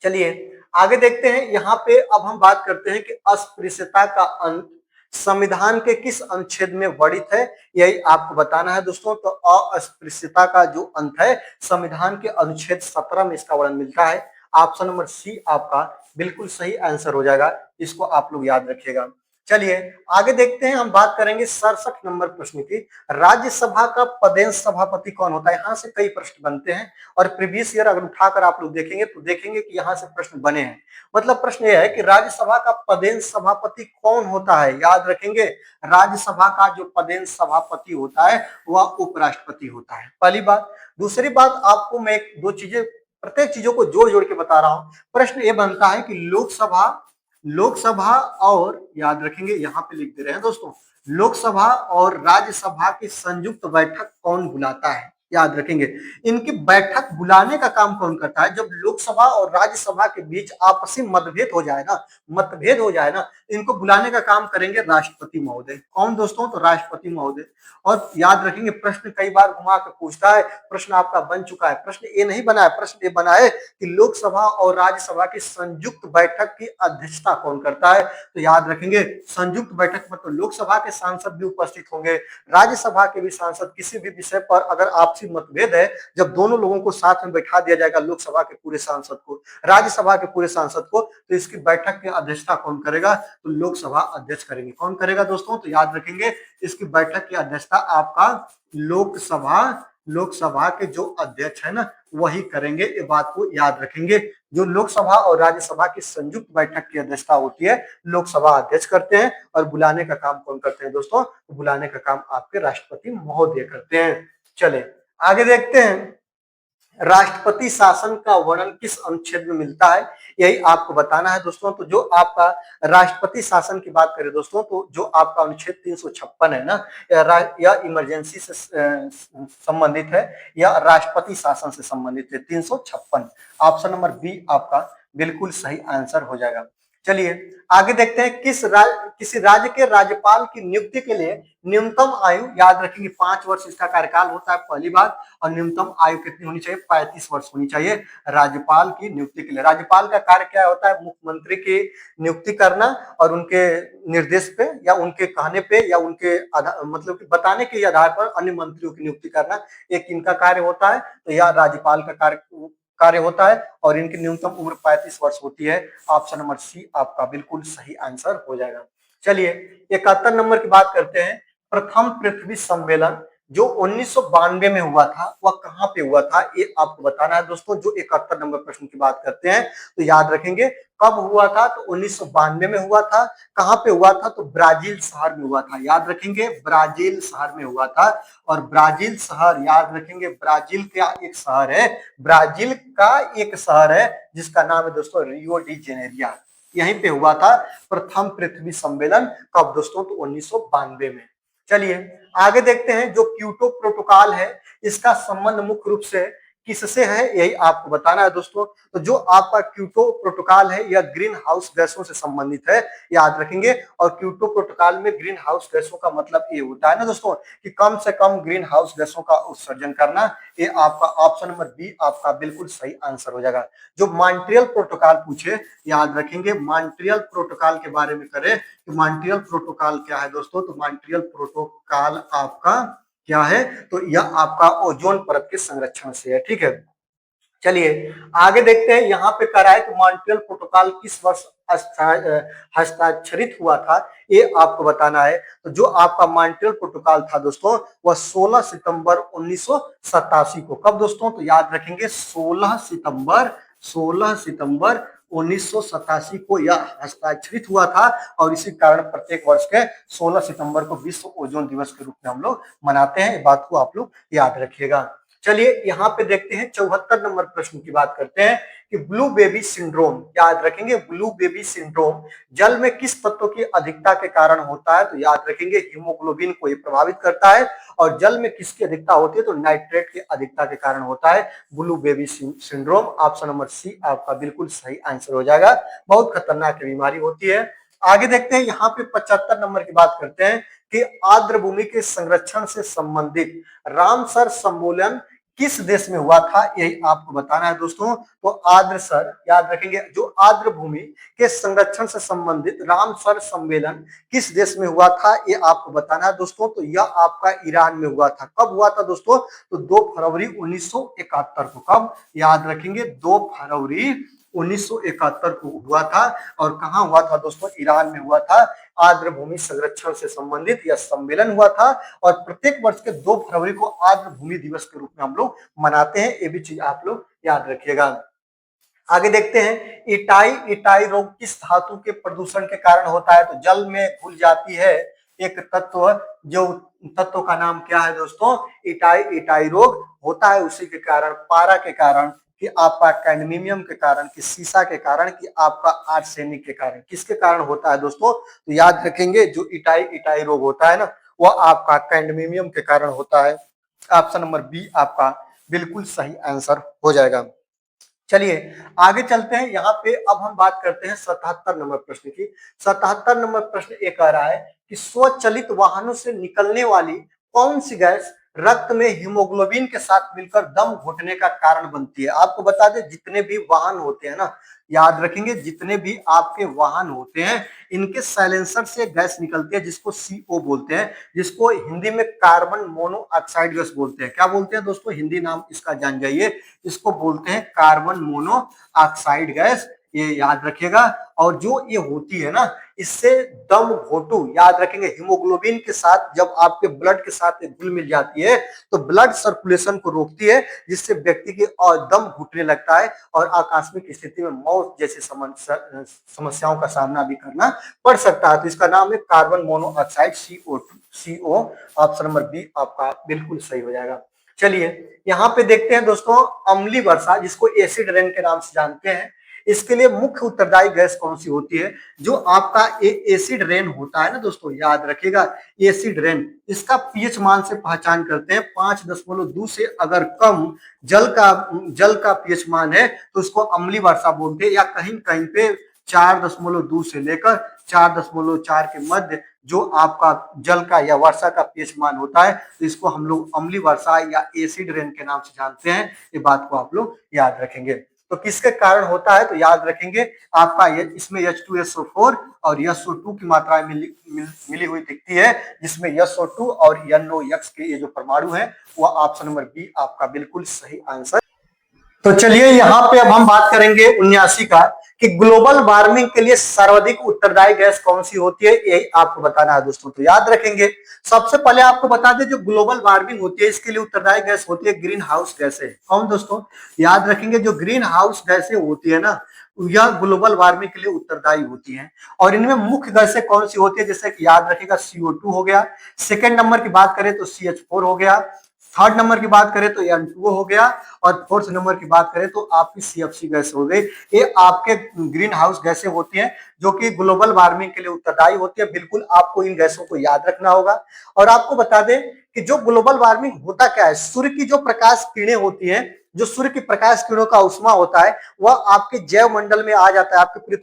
चलिए आगे देखते हैं, यहाँ पे अब हम बात करते हैं कि अस्पृश्यता का अंत संविधान के किस अनुच्छेद में वर्णित है, यही आपको बताना है दोस्तों। तो अस्पृश्यता का जो अंत है, संविधान के अनुच्छेद 17 में इसका वर्णन मिलता है। ऑप्शन नंबर सी आपका बिल्कुल सही आंसर हो जाएगा, इसको आप लोग याद रखिएगा। चलिए आगे देखते हैं, हम बात करेंगे 67 नंबर प्रश्न की। राज्यसभा का पदेन सभापति कौन होता है? यहाँ से कई प्रश्न बनते हैं और प्रीवियस ईयर अगर उठाकर आप लोग देखेंगे तो देखेंगे कि यहाँ से प्रश्न बने हैं। मतलब प्रश्न यह है कि राज्यसभा का पदेन सभापति कौन होता है? याद रखेंगे, राज्यसभा का जो पदेन सभापति होता है वह उपराष्ट्रपति होता है, पहली बात। दूसरी बात, आपको मैं दो चीजें, प्रत्येक चीजों को जोड़ जोड़ के बता रहा हूं। प्रश्न ये बनता है कि लोकसभा लोकसभा और, याद रखेंगे यहां पे लिख दे रहे हैं दोस्तों, लोकसभा और राज्यसभा की संयुक्त बैठक कौन बुलाता है? याद रखेंगे, इनकी बैठक बुलाने का काम कौन करता है? जब लोकसभा और राज्यसभा के बीच आपसी मतभेद हो जाए ना, इनको बुलाने का काम करेंगे राष्ट्रपति महोदय। कौन दोस्तों? तो राष्ट्रपति महोदय। और याद रखेंगे, प्रश्न कई बार घुमा कर पूछता है, प्रश्न आपका बन चुका है, प्रश्न ये नहीं बना है, प्रश्न ये बना है कि लोकसभा और राज्यसभा की संयुक्त बैठक की अध्यक्षता कौन करता है? तो याद रखेंगे, संयुक्त बैठक में तो लोकसभा के सांसद भी उपस्थित होंगे, राज्यसभा के भी सांसद। किसी भी विषय पर अगर आपसी मतभेद है, जब दोनों लोगों को साथ में बैठा दिया जाएगा, लोकसभा के पूरे सांसद को, राज्यसभा के पूरे सांसद को, तो इसकी बैठक की अध्यक्षता कौन करेगा? तो लोकसभा अध्यक्ष करेंगे। कौन करेगा दोस्तों? तो याद रखेंगे, इसकी बैठक की अध्यक्षता आपका लोकसभा के जो अध्यक्ष है ना, वही करेंगे। ये बात को याद रखेंगे, जो लोकसभा और राज्यसभा की संयुक्त बैठक की अध्यक्षता होती है, लोकसभा अध्यक्ष करते हैं। और बुलाने का काम कौन करते हैं दोस्तों? तो बुलाने का काम आपके राष्ट्रपति महोदय करते हैं। चले आगे देखते हैं, राष्ट्रपति शासन का वर्णन किस अनुच्छेद में मिलता है? यही आपको बताना है दोस्तों। तो जो आपका राष्ट्रपति शासन की बात करें दोस्तों, तो जो आपका अनुच्छेद 356 है ना, यह इमरजेंसी से संबंधित है, या राष्ट्रपति शासन से संबंधित है। 356, ऑप्शन नंबर बी आपका बिल्कुल सही आंसर हो जाएगा। चलिए आगे देखते हैं, किसी राज्य के राज्यपाल की नियुक्ति के लिए न्यूनतम आयु, याद रखेंगे 5 वर्ष इसका कार्यकाल होता है, पहली बात। और न्यूनतम आयु कितनी होनी चाहिए? 35 वर्ष होनी चाहिए राज्यपाल की नियुक्ति के लिए। राज्यपाल का कार्य क्या होता है? मुख्यमंत्री की नियुक्ति करना और उनके निर्देश पे या उनके कहने पे या उनके मतलब कि बताने के आधार पर अन्य मंत्रियों की नियुक्ति करना, एक इनका कार्य होता है। तो यह राज्यपाल का कार्य होता है और इनकी न्यूनतम उम्र 35 वर्ष होती है। ऑप्शन नंबर सी आपका बिल्कुल सही आंसर हो जाएगा। चलिए 71 नंबर की बात करते हैं। प्रथम पृथ्वी सम्मेलन जो 1992 में हुआ था, वह कहां पे हुआ था? ये आपको बताना है दोस्तों। जो 71 नंबर प्रश्न की बात करते हैं, तो याद रखेंगे कब हुआ था? तो 1992 में हुआ था। कहां पे हुआ था? तो ब्राजील शहर में हुआ था। याद रखेंगे, ब्राजील शहर में हुआ था। और ब्राजील शहर, याद रखेंगे, ब्राजील का एक शहर है, ब्राजील का एक शहर है जिसका नाम है दोस्तों रियो डी जेनेरिया। यहीं पे हुआ था प्रथम पृथ्वी सम्मेलन। कब दोस्तों? तो 1992 में। चलिए आगे देखते हैं, जो क्योटो प्रोटोकॉल है, इसका संबंध मुख्य रूप से किससे है? यही आपको बताना है दोस्तों। तो जो आपका क्योटो प्रोटोकॉल है, यह ग्रीन हाउस गैसों से संबंधित है, याद रखेंगे। और क्योटो प्रोटोकॉल में ग्रीन हाउस गैसों का मतलब ये होता है ना दोस्तों, कि कम से कम ग्रीन हाउस गैसों का उत्सर्जन करना। ये आपका ऑप्शन नंबर बी आपका बिल्कुल सही आंसर हो जाएगा। जो मॉन्ट्रियल प्रोटोकॉल पूछे, याद रखेंगे, मॉन्ट्रियल प्रोटोकॉल के बारे में करें कि मॉन्ट्रियल प्रोटोकॉल क्या है दोस्तों? तो मॉन्ट्रियल प्रोटोकॉल आपका क्या है? तो यह आपका ओजोन परत के संरक्षण से है, ठीक है। चलिए आगे देखते हैं, यहाँ पे कह रहा है कि मॉन्ट्रियल प्रोटोकॉल किस वर्ष हस्ताक्षरित हुआ था, ये आपको बताना है। तो जो आपका मॉन्ट्रियल प्रोटोकॉल था दोस्तों, वह 16 सितंबर 1987 को। कब दोस्तों? तो याद रखेंगे 16 सितंबर 1987 को यह हस्ताक्षरित हुआ था। और इसी कारण प्रत्येक वर्ष के 16 सितंबर को विश्व ओजोन दिवस के रूप में हम लोग मनाते हैं। ये बात को आप लोग याद रखिएगा। चलिए यहाँ पे देखते हैं, 74 नंबर प्रश्न की बात करते हैं कि ब्लू बेबी सिंड्रोम, याद रखेंगे, ब्लू बेबी सिंड्रोम जल में किस तत्व की अधिकता के कारण होता है? तो याद रखेंगे हीमोग्लोबिन को ये प्रभावित करता है। और जल में किसकी अधिकता होती है? तो नाइट्रेट की अधिकता के कारण होता है blue baby syndrome. Option number C आपका बिल्कुल सही आंसर हो जाएगा। बहुत खतरनाक बीमारी होती है। आगे देखते हैं, यहाँ पे 75 नंबर की बात करते हैं कि आर्द्र भूमि के संरक्षण से संबंधित रामसर सम्मेलन किस देश में हुआ था? यही आपको बताना है दोस्तों। तो आर्द्रसर, याद रखेंगे, जो आर्द्र भूमि के संरक्षण से संबंधित रामसर सम्मेलन किस देश में हुआ था, ये आपको बताना है दोस्तों। तो यह आपका ईरान में हुआ था। कब हुआ था दोस्तों? तो 2 फरवरी 1971 को। कब? याद रखेंगे, 2 फरवरी 1971 को हुआ था। और कहाँ हुआ था दोस्तों? ईरान में हुआ था। आर्द्र भूमि संरक्षण से संबंधित यह सम्मेलन हुआ था और प्रत्येक वर्ष के 2 फरवरी को आर्द्र भूमि दिवस के रूप में हम लोग मनाते हैं। ये भी चीज आप लोग याद रखिएगा। आगे देखते हैं, इटाई रोग किस धातु के प्रदूषण के कारण होता है? तो जल में घुल जाती है एक तत्व, जो तत्व का नाम क्या है दोस्तों? इटाई रोग होता है उसी के कारण, पारा के कारण, कि आपका कैडमियम के कारण, कि सीसा के कारण, कि आपका आर्सेनिक के कारण। किसके कारण होता है दोस्तों? तो याद रखेंगे, जो इटाई रोग होता है ना, वह आपका कैडमियम के कारण होता है। ऑप्शन नंबर बी आपका बिल्कुल सही आंसर हो जाएगा। चलिए आगे चलते हैं। यहाँ पे अब हम बात करते हैं 77 नंबर प्रश्न की। 77 नंबर प्रश्न ये कह रहा है कि स्वचालित वाहनों से निकलने वाली कौन सी गैस रक्त में हीमोग्लोबिन के साथ मिलकर दम घुटने का कारण बनती है? आपको बता दें, जितने भी वाहन होते हैं ना, याद रखेंगे, जितने भी आपके वाहन होते हैं, इनके साइलेंसर से गैस निकलती है जिसको CO बोलते हैं, जिसको हिंदी में कार्बन मोनोऑक्साइड गैस बोलते हैं। क्या बोलते हैं दोस्तों? हिंदी नाम इसका जान जाइए, इसको बोलते हैं कार्बन मोनोऑक्साइड गैस, ये याद रखिएगा। और जो ये होती है ना, इससे दम घोटू, याद रखेंगे, हीमोग्लोबिन के साथ जब आपके ब्लड के साथ घुल मिल जाती है तो ब्लड सर्कुलेशन को रोकती है, जिससे व्यक्ति के दम घुटने लगता है और आकस्मिक स्थिति में मौत जैसी समस्याओं का सामना भी करना पड़ सकता है। तो इसका नाम है carbon monoxide, CO। Option number B आपका बिल्कुल सही हो जाएगा। चलिए यहाँ पे देखते हैं दोस्तों, अम्लीय वर्षा, जिसको एसिड रेन के नाम से जानते हैं, इसके लिए मुख्य उत्तरदायी गैस कौन सी होती है? जो आपका एसिड रेन होता है ना दोस्तों, याद रखिएगा, एसिड रेन, इसका पीएच मान से पहचान करते हैं। 5.2 से अगर कम जल का पीएच मान है तो उसको अम्लीय वर्षा बोलते हैं, या कहीं कहीं पे 4.2 से लेकर 4.4 के मध्य जो आपका जल का या वर्षा का पीएच मान होता है, तो इसको हम लोग अम्लीय वर्षा या एसिड रेन के नाम से जानते हैं। ये बात को आप लोग याद रखेंगे। तो किसके कारण होता है? तो याद रखेंगे, आपका इसमें H2SO4 और SO2 की मात्रा मिली हुई दिखती है, जिसमें SO2 और NOx के ये जो परमाणु है, वह ऑप्शन नंबर बी आपका बिल्कुल सही आंसर। तो चलिए यहाँ पे अब हम बात करेंगे 79 का, कि ग्लोबल वार्मिंग के लिए सर्वाधिक उत्तरदायी गैस कौन सी होती है, यही आपको बताना है दोस्तों। तो याद रखेंगे, सबसे पहले आपको बता दें, जो ग्लोबल वार्मिंग होती है इसके लिए उत्तरदायी गैस होती है ग्रीन हाउस गैसें। कौन दोस्तों? याद रखेंगे, जो ग्रीन हाउस गैसें होती है ना, यह ग्लोबल वार्मिंग के लिए उत्तरदायी होती हैं। और इनमें मुख्य गैसें कौन सी होती है? जैसे कि याद रखिएगा, CO2 हो गया, सेकेंड नंबर की बात करें तो CH4 हो गया, थर्ड नंबर की बात करें तो N2O हो गया, और फोर्थ नंबर की बात करें तो आपकी CFC गैस हो गई। ये आपके ग्रीन हाउस गैसें होती हैं जो कि ग्लोबल वार्मिंग के लिए उत्तरदायी होती है। बिल्कुल आपको इन गैसों को याद रखना होगा। और आपको बता दें कि जो ग्लोबल वार्मिंग होता क्या है, सूर्य की जो प्रकाश किरणें होती हैं, जो सूर्य की प्रकाश किरणों का उष्मा होता है, वह आपके जैव मंडल में आ जाता है, आपके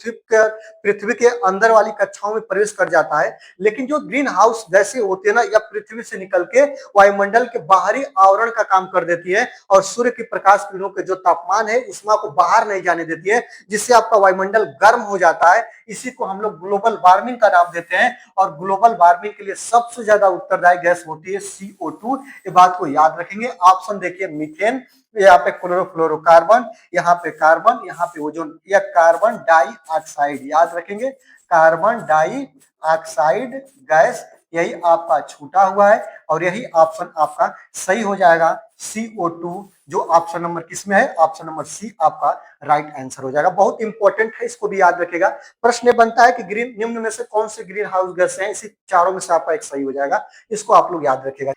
पृथ्वी के अंदर वाली कक्षाओं में प्रवेश कर जाता है। लेकिन जो ग्रीन हाउस गैसें होती है ना, या पृथ्वी से निकल के वायुमंडल के बाहरी आवरण का काम कर देती है और सूर्य की प्रकाश किरणों के जो तापमान है, उष्मा को बाहर नहीं जाने देती है, जिससे आपका वायुमंडल गर्म हो जाता है। इसी को हम लोग ग्लोबल वार्मिंग का नाम देते हैं। और ग्लोबल वार्मिंग के लिए सबसे ज्यादा उत्तरदायी गैस होती है CO2। ये बात को याद रखेंगे। ऑप्शन देखिए, मीथेन, यहाँ पे क्लोरोफ्लोरोकार्बन, यहाँ पे कार्बन, यहाँ पे ओजोन, या कार्बन डाइऑक्साइड, याद रखेंगे, कार्बन डाइऑक्साइड गैस, यही आपका छूटा हुआ है और यही ऑप्शन आपका सही हो जाएगा, CO2, जो ऑप्शन नंबर किसमें है? ऑप्शन नंबर सी आपका राइट आंसर हो जाएगा। बहुत इंपॉर्टेंट है, इसको भी याद रखेगा। प्रश्न बनता है कि निम्न में से कौन से ग्रीन हाउस गैस हैं? इसी चारों में से आपका एक सही हो जाएगा, इसको आप लोग याद रखेगा।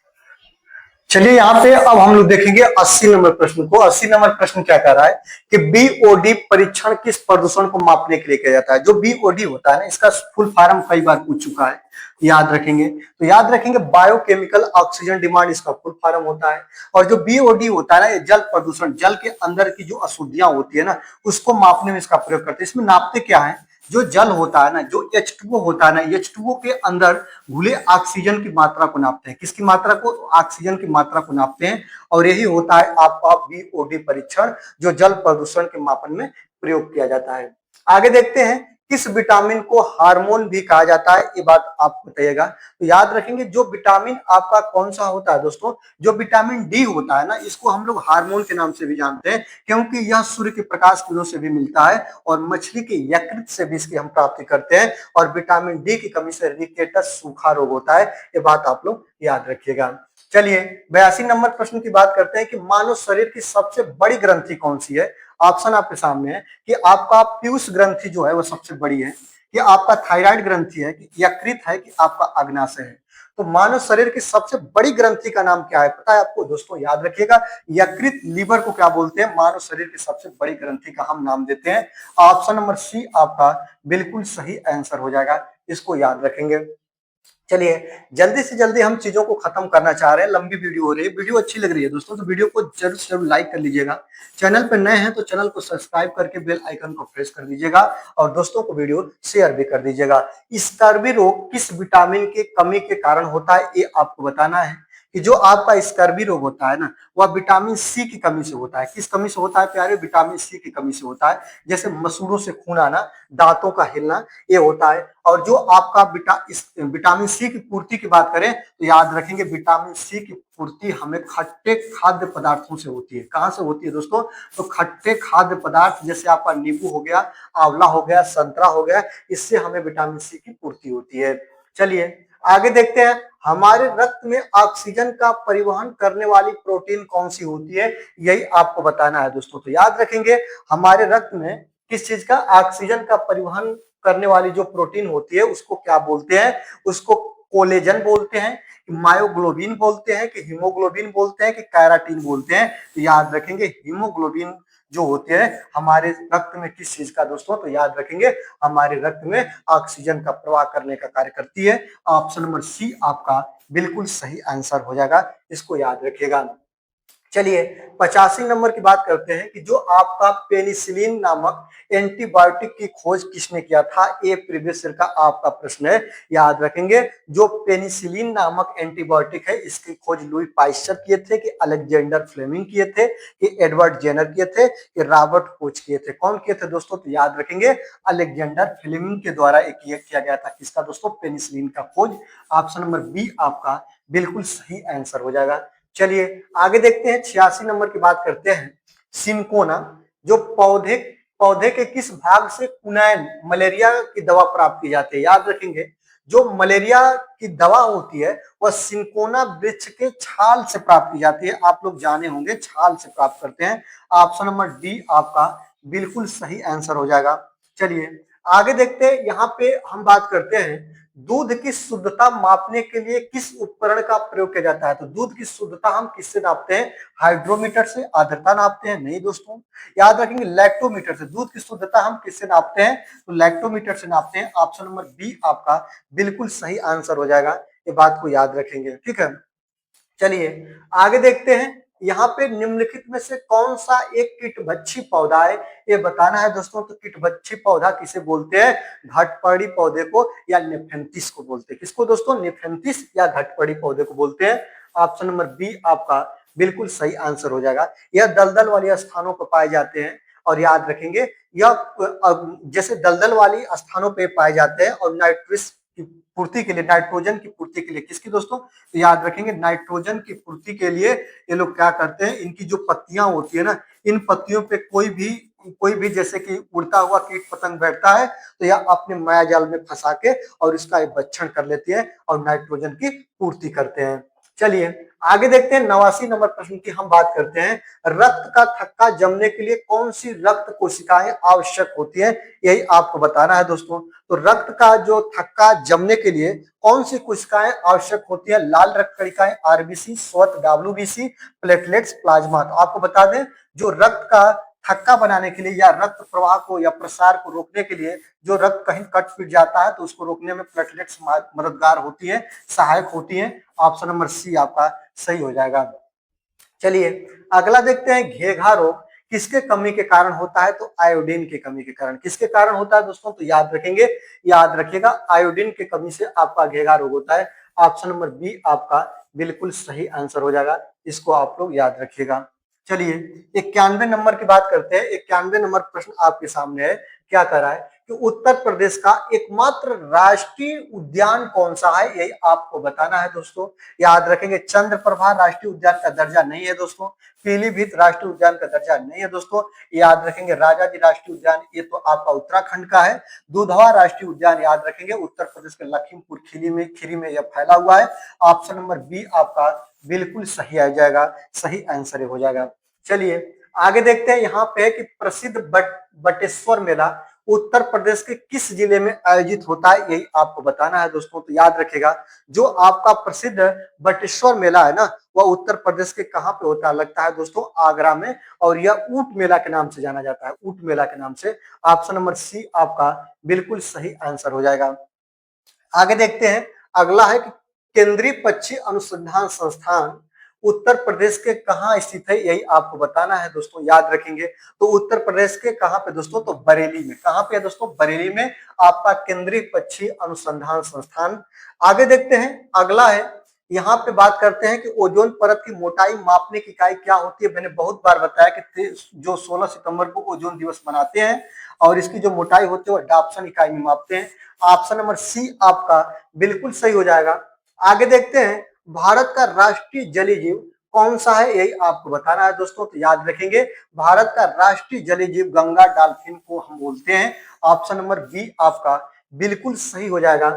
चलिए यहाँ पे अब हम लोग देखेंगे 80 नंबर प्रश्न को। 80 नंबर प्रश्न क्या कह रहा है कि BOD परीक्षण किस प्रदूषण को मापने के लिए किया जाता है? जो BOD होता है ना, इसका फुल फॉर्म कई बार पूछ चुका है, याद रखेंगे। तो याद रखेंगे, बायोकेमिकल ऑक्सीजन डिमांड इसका फुल फॉर्म होता है। और जो BOD होता है ना, ये जल प्रदूषण, जल के अंदर की जो अशुद्धियां होती है ना, उसको मापने में इसका प्रयोग करते हैं। इसमें नापते क्या है? जो जल होता है ना, जो H2O होता है ना, H2O के अंदर घुले ऑक्सीजन की मात्रा को नापते हैं। किसकी मात्रा को? ऑक्सीजन की मात्रा को नापते हैं। और यही होता है आपका BOD परीक्षण, जो जल प्रदूषण के मापन में प्रयोग किया जाता है। आगे देखते हैं किस विटामिन को हार्मोन भी कहा जाता है, ये बात आप बताइएगा। तो याद रखेंगे जो विटामिन आपका कौन सा होता है दोस्तों, जो विटामिन डी होता है ना, इसको हम लोग हार्मोन के नाम से भी जानते हैं, क्योंकि यह सूर्य के प्रकाश किरणों से भी मिलता है और मछली के यकृत से भी इसकी हम प्राप्ति करते हैं। और विटामिन डी की कमी से रिकेटस सूखा रोग होता है, ये बात आप लोग याद रखिएगा। चलिए 82 नंबर प्रश्न की बात करते हैं कि मानव शरीर की सबसे बड़ी ग्रंथि कौन सी है। ऑप्शन आपके सामने है कि आपका पीयूष ग्रंथि जो है वो सबसे बड़ी है, कि आपका थायराइड ग्रंथि है, कि यकृत है, कि आपका अग्नाशय है। तो मानव शरीर की सबसे बड़ी ग्रंथि का नाम क्या है, पता है आपको दोस्तों, याद रखिएगा। यकृत, लीवर को क्या बोलते हैं, मानव शरीर की सबसे बड़ी ग्रंथि का हम नाम देते हैं। ऑप्शन नंबर सी आपका बिल्कुल सही आंसर हो जाएगा, इसको याद रखेंगे। चलिए जल्दी से जल्दी हम चीजों को खत्म करना चाह रहे हैं, लंबी वीडियो हो रही है, वीडियो अच्छी लग रही है दोस्तों तो वीडियो को जरूर से जरूर लाइक कर लीजिएगा। चैनल पर नए हैं तो चैनल को सब्सक्राइब करके बेल आइकन को प्रेस कर दीजिएगा और दोस्तों को वीडियो शेयर भी कर दीजिएगा। स्कर्वी रोग किस विटामिन की कमी के कारण होता है, ये आपको बताना है। कि जो आपका स्कर्वी रोग होता है ना, वह विटामिन सी की कमी से होता है। किस कमी से होता है प्यारे, विटामिन सी की कमी से होता है। जैसे मसूड़ों से खून आना, दांतों का हिलना, ये होता है। और जो आपका विटामिन सी की पूर्ति की बात करें तो याद रखेंगे विटामिन सी की पूर्ति हमें खट्टे खाद्य पदार्थों से होती है। कहां से होती है दोस्तों, तो खट्टे खाद्य पदार्थ, जैसे आपका नींबू हो गया, आंवला हो गया, संतरा हो गया, इससे हमें विटामिन सी की पूर्ति होती है। चलिए आगे देखते हैं, हमारे रक्त में ऑक्सीजन का परिवहन करने वाली प्रोटीन कौन सी होती है, यही आपको बताना है दोस्तों। तो याद रखेंगे हमारे रक्त में किस चीज का, ऑक्सीजन का परिवहन करने वाली जो प्रोटीन होती है उसको क्या बोलते हैं, उसको कोलेजन बोलते हैं, मायोग्लोबिन बोलते हैं, कि हीमोग्लोबिन बोलते हैं, कि कैराटीन बोलते हैं। तो याद रखेंगे हीमोग्लोबिन जो होते हैं हमारे रक्त में किस चीज का दोस्तों, तो याद रखेंगे हमारे रक्त में ऑक्सीजन का प्रवाह करने का कार्य करती है। ऑप्शन नंबर सी आपका बिल्कुल सही आंसर हो जाएगा, इसको याद रखिएगा। चलिए 85 नंबर की बात करते हैं कि जो आपका पेनिसिलिन नामक एंटीबायोटिक की खोज किसने किया था, ये प्रीवियस ईयर का आपका प्रश्न है, याद रखेंगे। जो पेनिसिलिन नामक एंटीबायोटिक है इसकी खोज लुई पास्चर किए थे, कि अलेक्जेंडर फ्लेमिंग किए थे, कि एडवर्ड जेनर किए थे, कि रॉबर्ट कोच किए थे। कौन किए थे दोस्तों, तो याद रखेंगे अलेक्जेंडर फ्लेमिंग के द्वारा एक किया गया था, किसका दोस्तों, पेनिसिलिन का खोज। ऑप्शन नंबर बी आपका बिल्कुल सही आंसर हो जाएगा। चलिए आगे देखते हैं 86 नंबर की बात करते हैं। सिंकोना जो पौधे पौधे के किस भाग से कुनैन मलेरिया की दवा प्राप्त की जाती है, याद रखेंगे जो मलेरिया की दवा होती है वह सिंकोना वृक्ष के छाल से प्राप्त की जाती है। आप लोग जाने होंगे छाल से प्राप्त करते हैं। ऑप्शन नंबर डी आपका बिल्कुल सही आंसर हो जाएगा। चलिए आगे देखते हैं, यहाँ पे हम बात करते हैं दूध की शुद्धता मापने के लिए किस उपकरण का प्रयोग किया जाता है। तो दूध की शुद्धता हम किससे नापते हैं, हाइड्रोमीटर से। आर्द्रता नापते हैं, नहीं दोस्तों, याद रखेंगे लैक्टोमीटर से। दूध की शुद्धता हम किससे नापते हैं, तो लैक्टोमीटर से नापते हैं। ऑप्शन नंबर बी आपका बिल्कुल सही आंसर हो जाएगा, ये बात को याद रखेंगे, ठीक है। चलिए आगे देखते हैं, यहाँ पे निम्नलिखित में से कौन सा एक कीटभक्षी पौधा है, ये बताना है दोस्तों। तो कीटभक्षी पौधा किसे बोलते हैं, घटपड़ी पौधे को या नेफेंथिस को बोलते हैं। किसको दोस्तों, नेफेंथिस या घटपड़ी पौधे को बोलते हैं। ऑप्शन नंबर बी आपका बिल्कुल सही आंसर हो जाएगा। यह दलदल वाले स्थानों पर पाए जाते हैं, और याद रखेंगे यह जैसे दलदल वाली स्थानों पे पाए जाते हैं, और नाइट्रस की पूर्ति के लिए, नाइट्रोजन की पूर्ति के लिए, किसकी दोस्तों, तो याद रखेंगे नाइट्रोजन की पूर्ति के लिए ये लोग क्या करते हैं, इनकी जो पत्तियां होती है ना, इन पत्तियों पे कोई भी जैसे कि उड़ता हुआ कीट पतंग बैठता है तो यह अपने माया जाल में फंसा के और इसका एक भक्षण कर लेती है और नाइट्रोजन की पूर्ति करते हैं। चलिए आगे देखते हैं 89 नंबर प्रश्न की हम बात करते हैं। रक्त का थक्का जमने के लिए कौन सी रक्त कोशिकाएं आवश्यक होती है, यही आपको बताना है दोस्तों। तो रक्त का जो थक्का जमने के लिए कौन सी कोशिकाएं आवश्यक होती है, लाल रक्त कणिकाएं आरबीसी, स्वत डब्ल्यूबीसी, प्लेटलेट्स, प्लाज्मा। तो आपको बता दें जो रक्त का थक्का बनाने के लिए या रक्त प्रवाह को या प्रसार को रोकने के लिए, जो रक्त कहीं कट पिट जाता है तो उसको रोकने में प्लेटलेट्स मददगार होती है, सहायक होती है। ऑप्शन नंबर सी आपका सही हो जाएगा। चलिए अगला देखते हैं, घेघा रोग किसके कमी के कारण होता है, तो आयोडीन की कमी के कारण। किसके कारण होता है दोस्तों, तो याद रखेंगे, याद रखिएगा आयोडीन की कमी से आपका घेघा रोग होता है। ऑप्शन नंबर बी आपका बिल्कुल सही आंसर हो जाएगा, इसको आप लोग याद रखिएगा। चलिए 91 नंबर की बात करते हैं। 91 नंबर प्रश्न आपके सामने है, क्या कर रहा है कि उत्तर प्रदेश का एकमात्र राष्ट्रीय उद्यान कौन सा है, यही आपको बताना है दोस्तों। याद रखेंगे चंद्रप्रभा राष्ट्रीय उद्यान का दर्जा नहीं है दोस्तों, पीलीभीत राष्ट्रीय उद्यान का दर्जा नहीं है दोस्तों। याद रखेंगे राजाजी राष्ट्रीय उद्यान, ये तो आपका उत्तराखंड का है। दुधवा राष्ट्रीय उद्यान याद रखेंगे उत्तर प्रदेश के लखीमपुर खीरी में यह फैला हुआ है। ऑप्शन नंबर बी आपका बिल्कुल सही आ जाएगा, सही आंसर हो जाएगा। चलिए आगे देखते हैं, यहाँ पे है कि प्रसिद्ध बटेश्वर मेला उत्तर प्रदेश के किस जिले में आयोजित होता है, यही आपको बताना है दोस्तों। तो याद रखेगा जो आपका प्रसिद्ध बटेश्वर मेला है ना, वह उत्तर प्रदेश के कहाँ पे होता है, लगता है दोस्तों आगरा में, और यह ऊंट मेला के नाम से जाना जाता है, ऊंट मेला के नाम से। ऑप्शन नंबर सी आपका बिल्कुल सही आंसर हो जाएगा। आगे देखते हैं, अगला है कि केंद्रीय पक्षी अनुसंधान संस्थान उत्तर प्रदेश के कहाँ स्थित है, यही आपको बताना है दोस्तों। याद रखेंगे तो उत्तर प्रदेश के कहाँ पे दोस्तों, तो बरेली में। कहाँ पे है दोस्तों, बरेली में आपका केंद्रीय पक्षी अनुसंधान संस्थान। आगे देखते हैं, अगला है, यहाँ पे बात करते हैं कि ओजोन परत की मोटाई मापने की इकाई क्या होती है। मैंने बहुत बार बताया कि जो 16 सितंबर को ओजोन दिवस मनाते हैं, और इसकी जो मोटाई होती है वो डाप्सन इकाई में मापते हैं। ऑप्शन नंबर सी आपका बिल्कुल सही हो जाएगा। आगे देखते हैं, भारत का राष्ट्रीय जलीय जीव कौन सा है, यही आपको बताना है दोस्तों। तो याद रखेंगे भारत का राष्ट्रीय जलीय जीव गंगा डॉल्फिन को हम बोलते हैं। ऑप्शन नंबर बी आपका बिल्कुल सही हो जाएगा।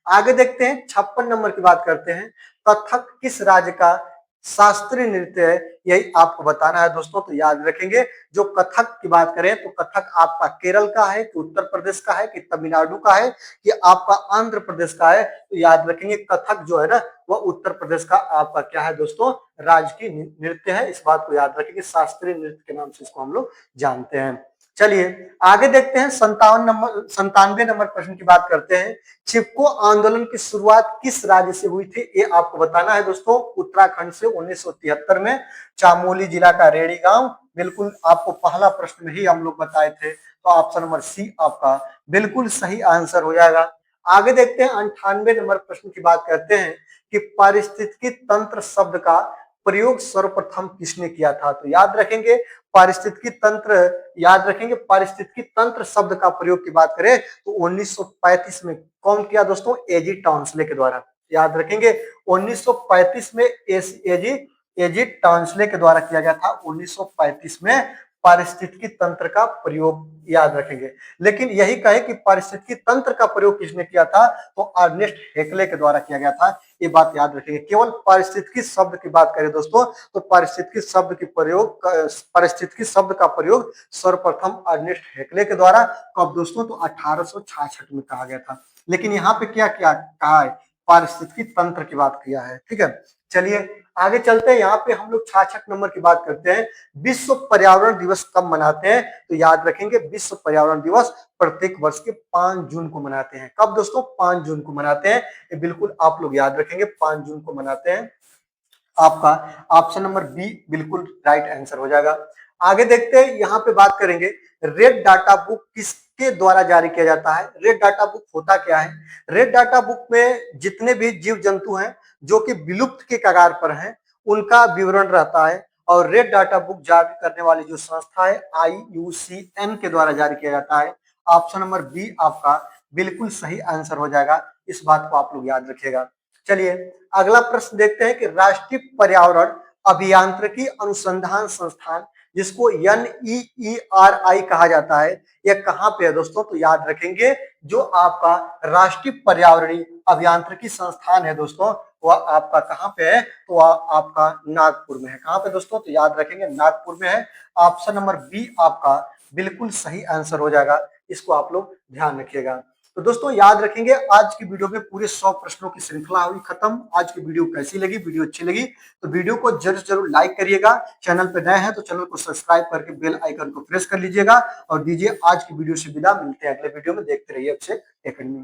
आगे देखते हैं, 56 नंबर की बात करते हैं, कथक किस राज्य का शास्त्रीय नृत्य है, यही आपको बताना है दोस्तों। तो याद रखेंगे जो कथक की बात करें तो कथक आपका केरल का है कि उत्तर प्रदेश का है कि तमिलनाडु का है कि आपका आंध्र प्रदेश का है। तो याद रखेंगे कथक जो है ना, वह उत्तर प्रदेश का आपका क्या है दोस्तों, राजकीय नृत्य है। इस बात को याद रखेंगे, शास्त्रीय नृत्य के नाम से इसको हम लोग जानते हैं। चलिए आगे देखते हैं, 97 नंबर प्रश्न की बात करते हैं। चिपको आंदोलन की शुरुआत किस राज्य से हुई थी, ये आपको बताना है दोस्तों। उत्तराखंड से 1973 में, चामोली जिला का रेड़ी गांव। बिल्कुल आपको पहला प्रश्न में ही हम लोग बताए थे, तो ऑप्शन नंबर सी आपका बिल्कुल सही आंसर हो जाएगा। आगे देखते हैं, 98 नंबर प्रश्न की बात करते हैं कि पारिस्थितिकी तंत्र शब्द का प्रयोग सर्वप्रथम किसने किया था। तो याद रखेंगे पारिस्थितिकी तंत्र, याद रखेंगे पारिस्थितिकी तंत्र शब्द का प्रयोग की बात करें तो 1935 में कौन किया दोस्तों, एजी टॉन्सले के द्वारा। याद रखेंगे 1935 में एजी टॉन्सले के द्वारा किया गया था। 1935 में पारिस्थितिकी तंत्र का प्रयोग, याद रखेंगे। लेकिन यही कहे कि पारिस्थितिकी तंत्र का प्रयोग किसने किया था, तो अर्नेस्ट हेक्ले के द्वारा किया गया था। ये बात याद रखेंगे। केवल पारिस्थितिकी शब्द की बात करें दोस्तों तो पारिस्थितिकी शब्द का प्रयोग सर्वप्रथम अर्नेस्ट हेक्ले के द्वारा कब दोस्तों, तो 1866 में कहा गया था। लेकिन यहाँ पे क्या क्या कहा है, पारिस्थितिकी तंत्र की बात किया है। ठीक है, चलिए आगे चलते हैं। यहाँ पे हम लोग 66 नंबर की बात करते हैं, विश्व पर्यावरण दिवस कब मनाते हैं। तो याद रखेंगे विश्व पर्यावरण दिवस प्रत्येक वर्ष के 5 जून को मनाते हैं। कब दोस्तों, 5 जून को मनाते हैं। ये बिल्कुल आप लोग याद रखेंगे, 5 जून को मनाते हैं। आपका ऑप्शन नंबर बी बिल्कुल राइट आंसर हो जाएगा। आगे देखते हैं, यहाँ पे बात करेंगे रेड डाटा बुक किसके द्वारा जारी किया जाता है। रेड डाटा बुक होता क्या है, रेड डाटा बुक में जितने भी जीव जंतु हैं जो कि विलुप्त के कगार पर हैं उनका विवरण रहता है, और रेड डाटा बुक जारी करने वाली जो संस्था है IUCN के द्वारा जारी किया जाता है। ऑप्शन नंबर बी आपका बिल्कुल सही आंसर हो जाएगा, इस बात को आप लोग याद रखिएगा। चलिए अगला प्रश्न देखते हैं कि राष्ट्रीय पर्यावरण अभियांत्रिकी अनुसंधान संस्थान जिसको NEERI कहा जाता है, यह कहाँ पे है दोस्तों। तो याद रखेंगे जो आपका राष्ट्रीय पर्यावरणीय अभियांत्रिकी संस्थान है दोस्तों, वह आपका कहाँ पे है, तो वह आपका नागपुर में है। कहाँ पे दोस्तों, तो याद रखेंगे नागपुर में है। ऑप्शन नंबर बी आपका बिल्कुल सही आंसर हो जाएगा, इसको आप लोग ध्यान रखिएगा। तो दोस्तों याद रखेंगे आज की वीडियो में पूरे 100 प्रश्नों की श्रृंखला हुई खत्म। आज की वीडियो कैसी लगी, वीडियो अच्छी लगी तो वीडियो को जरूर लाइक करिएगा। चैनल पर नए हैं तो चैनल को सब्सक्राइब करके बेल आइकन को प्रेस कर लीजिएगा और दीजिए आज की वीडियो से विदा। मिलते हैं अगले वीडियो में, देखते रहिए अक्षय एकेडमी।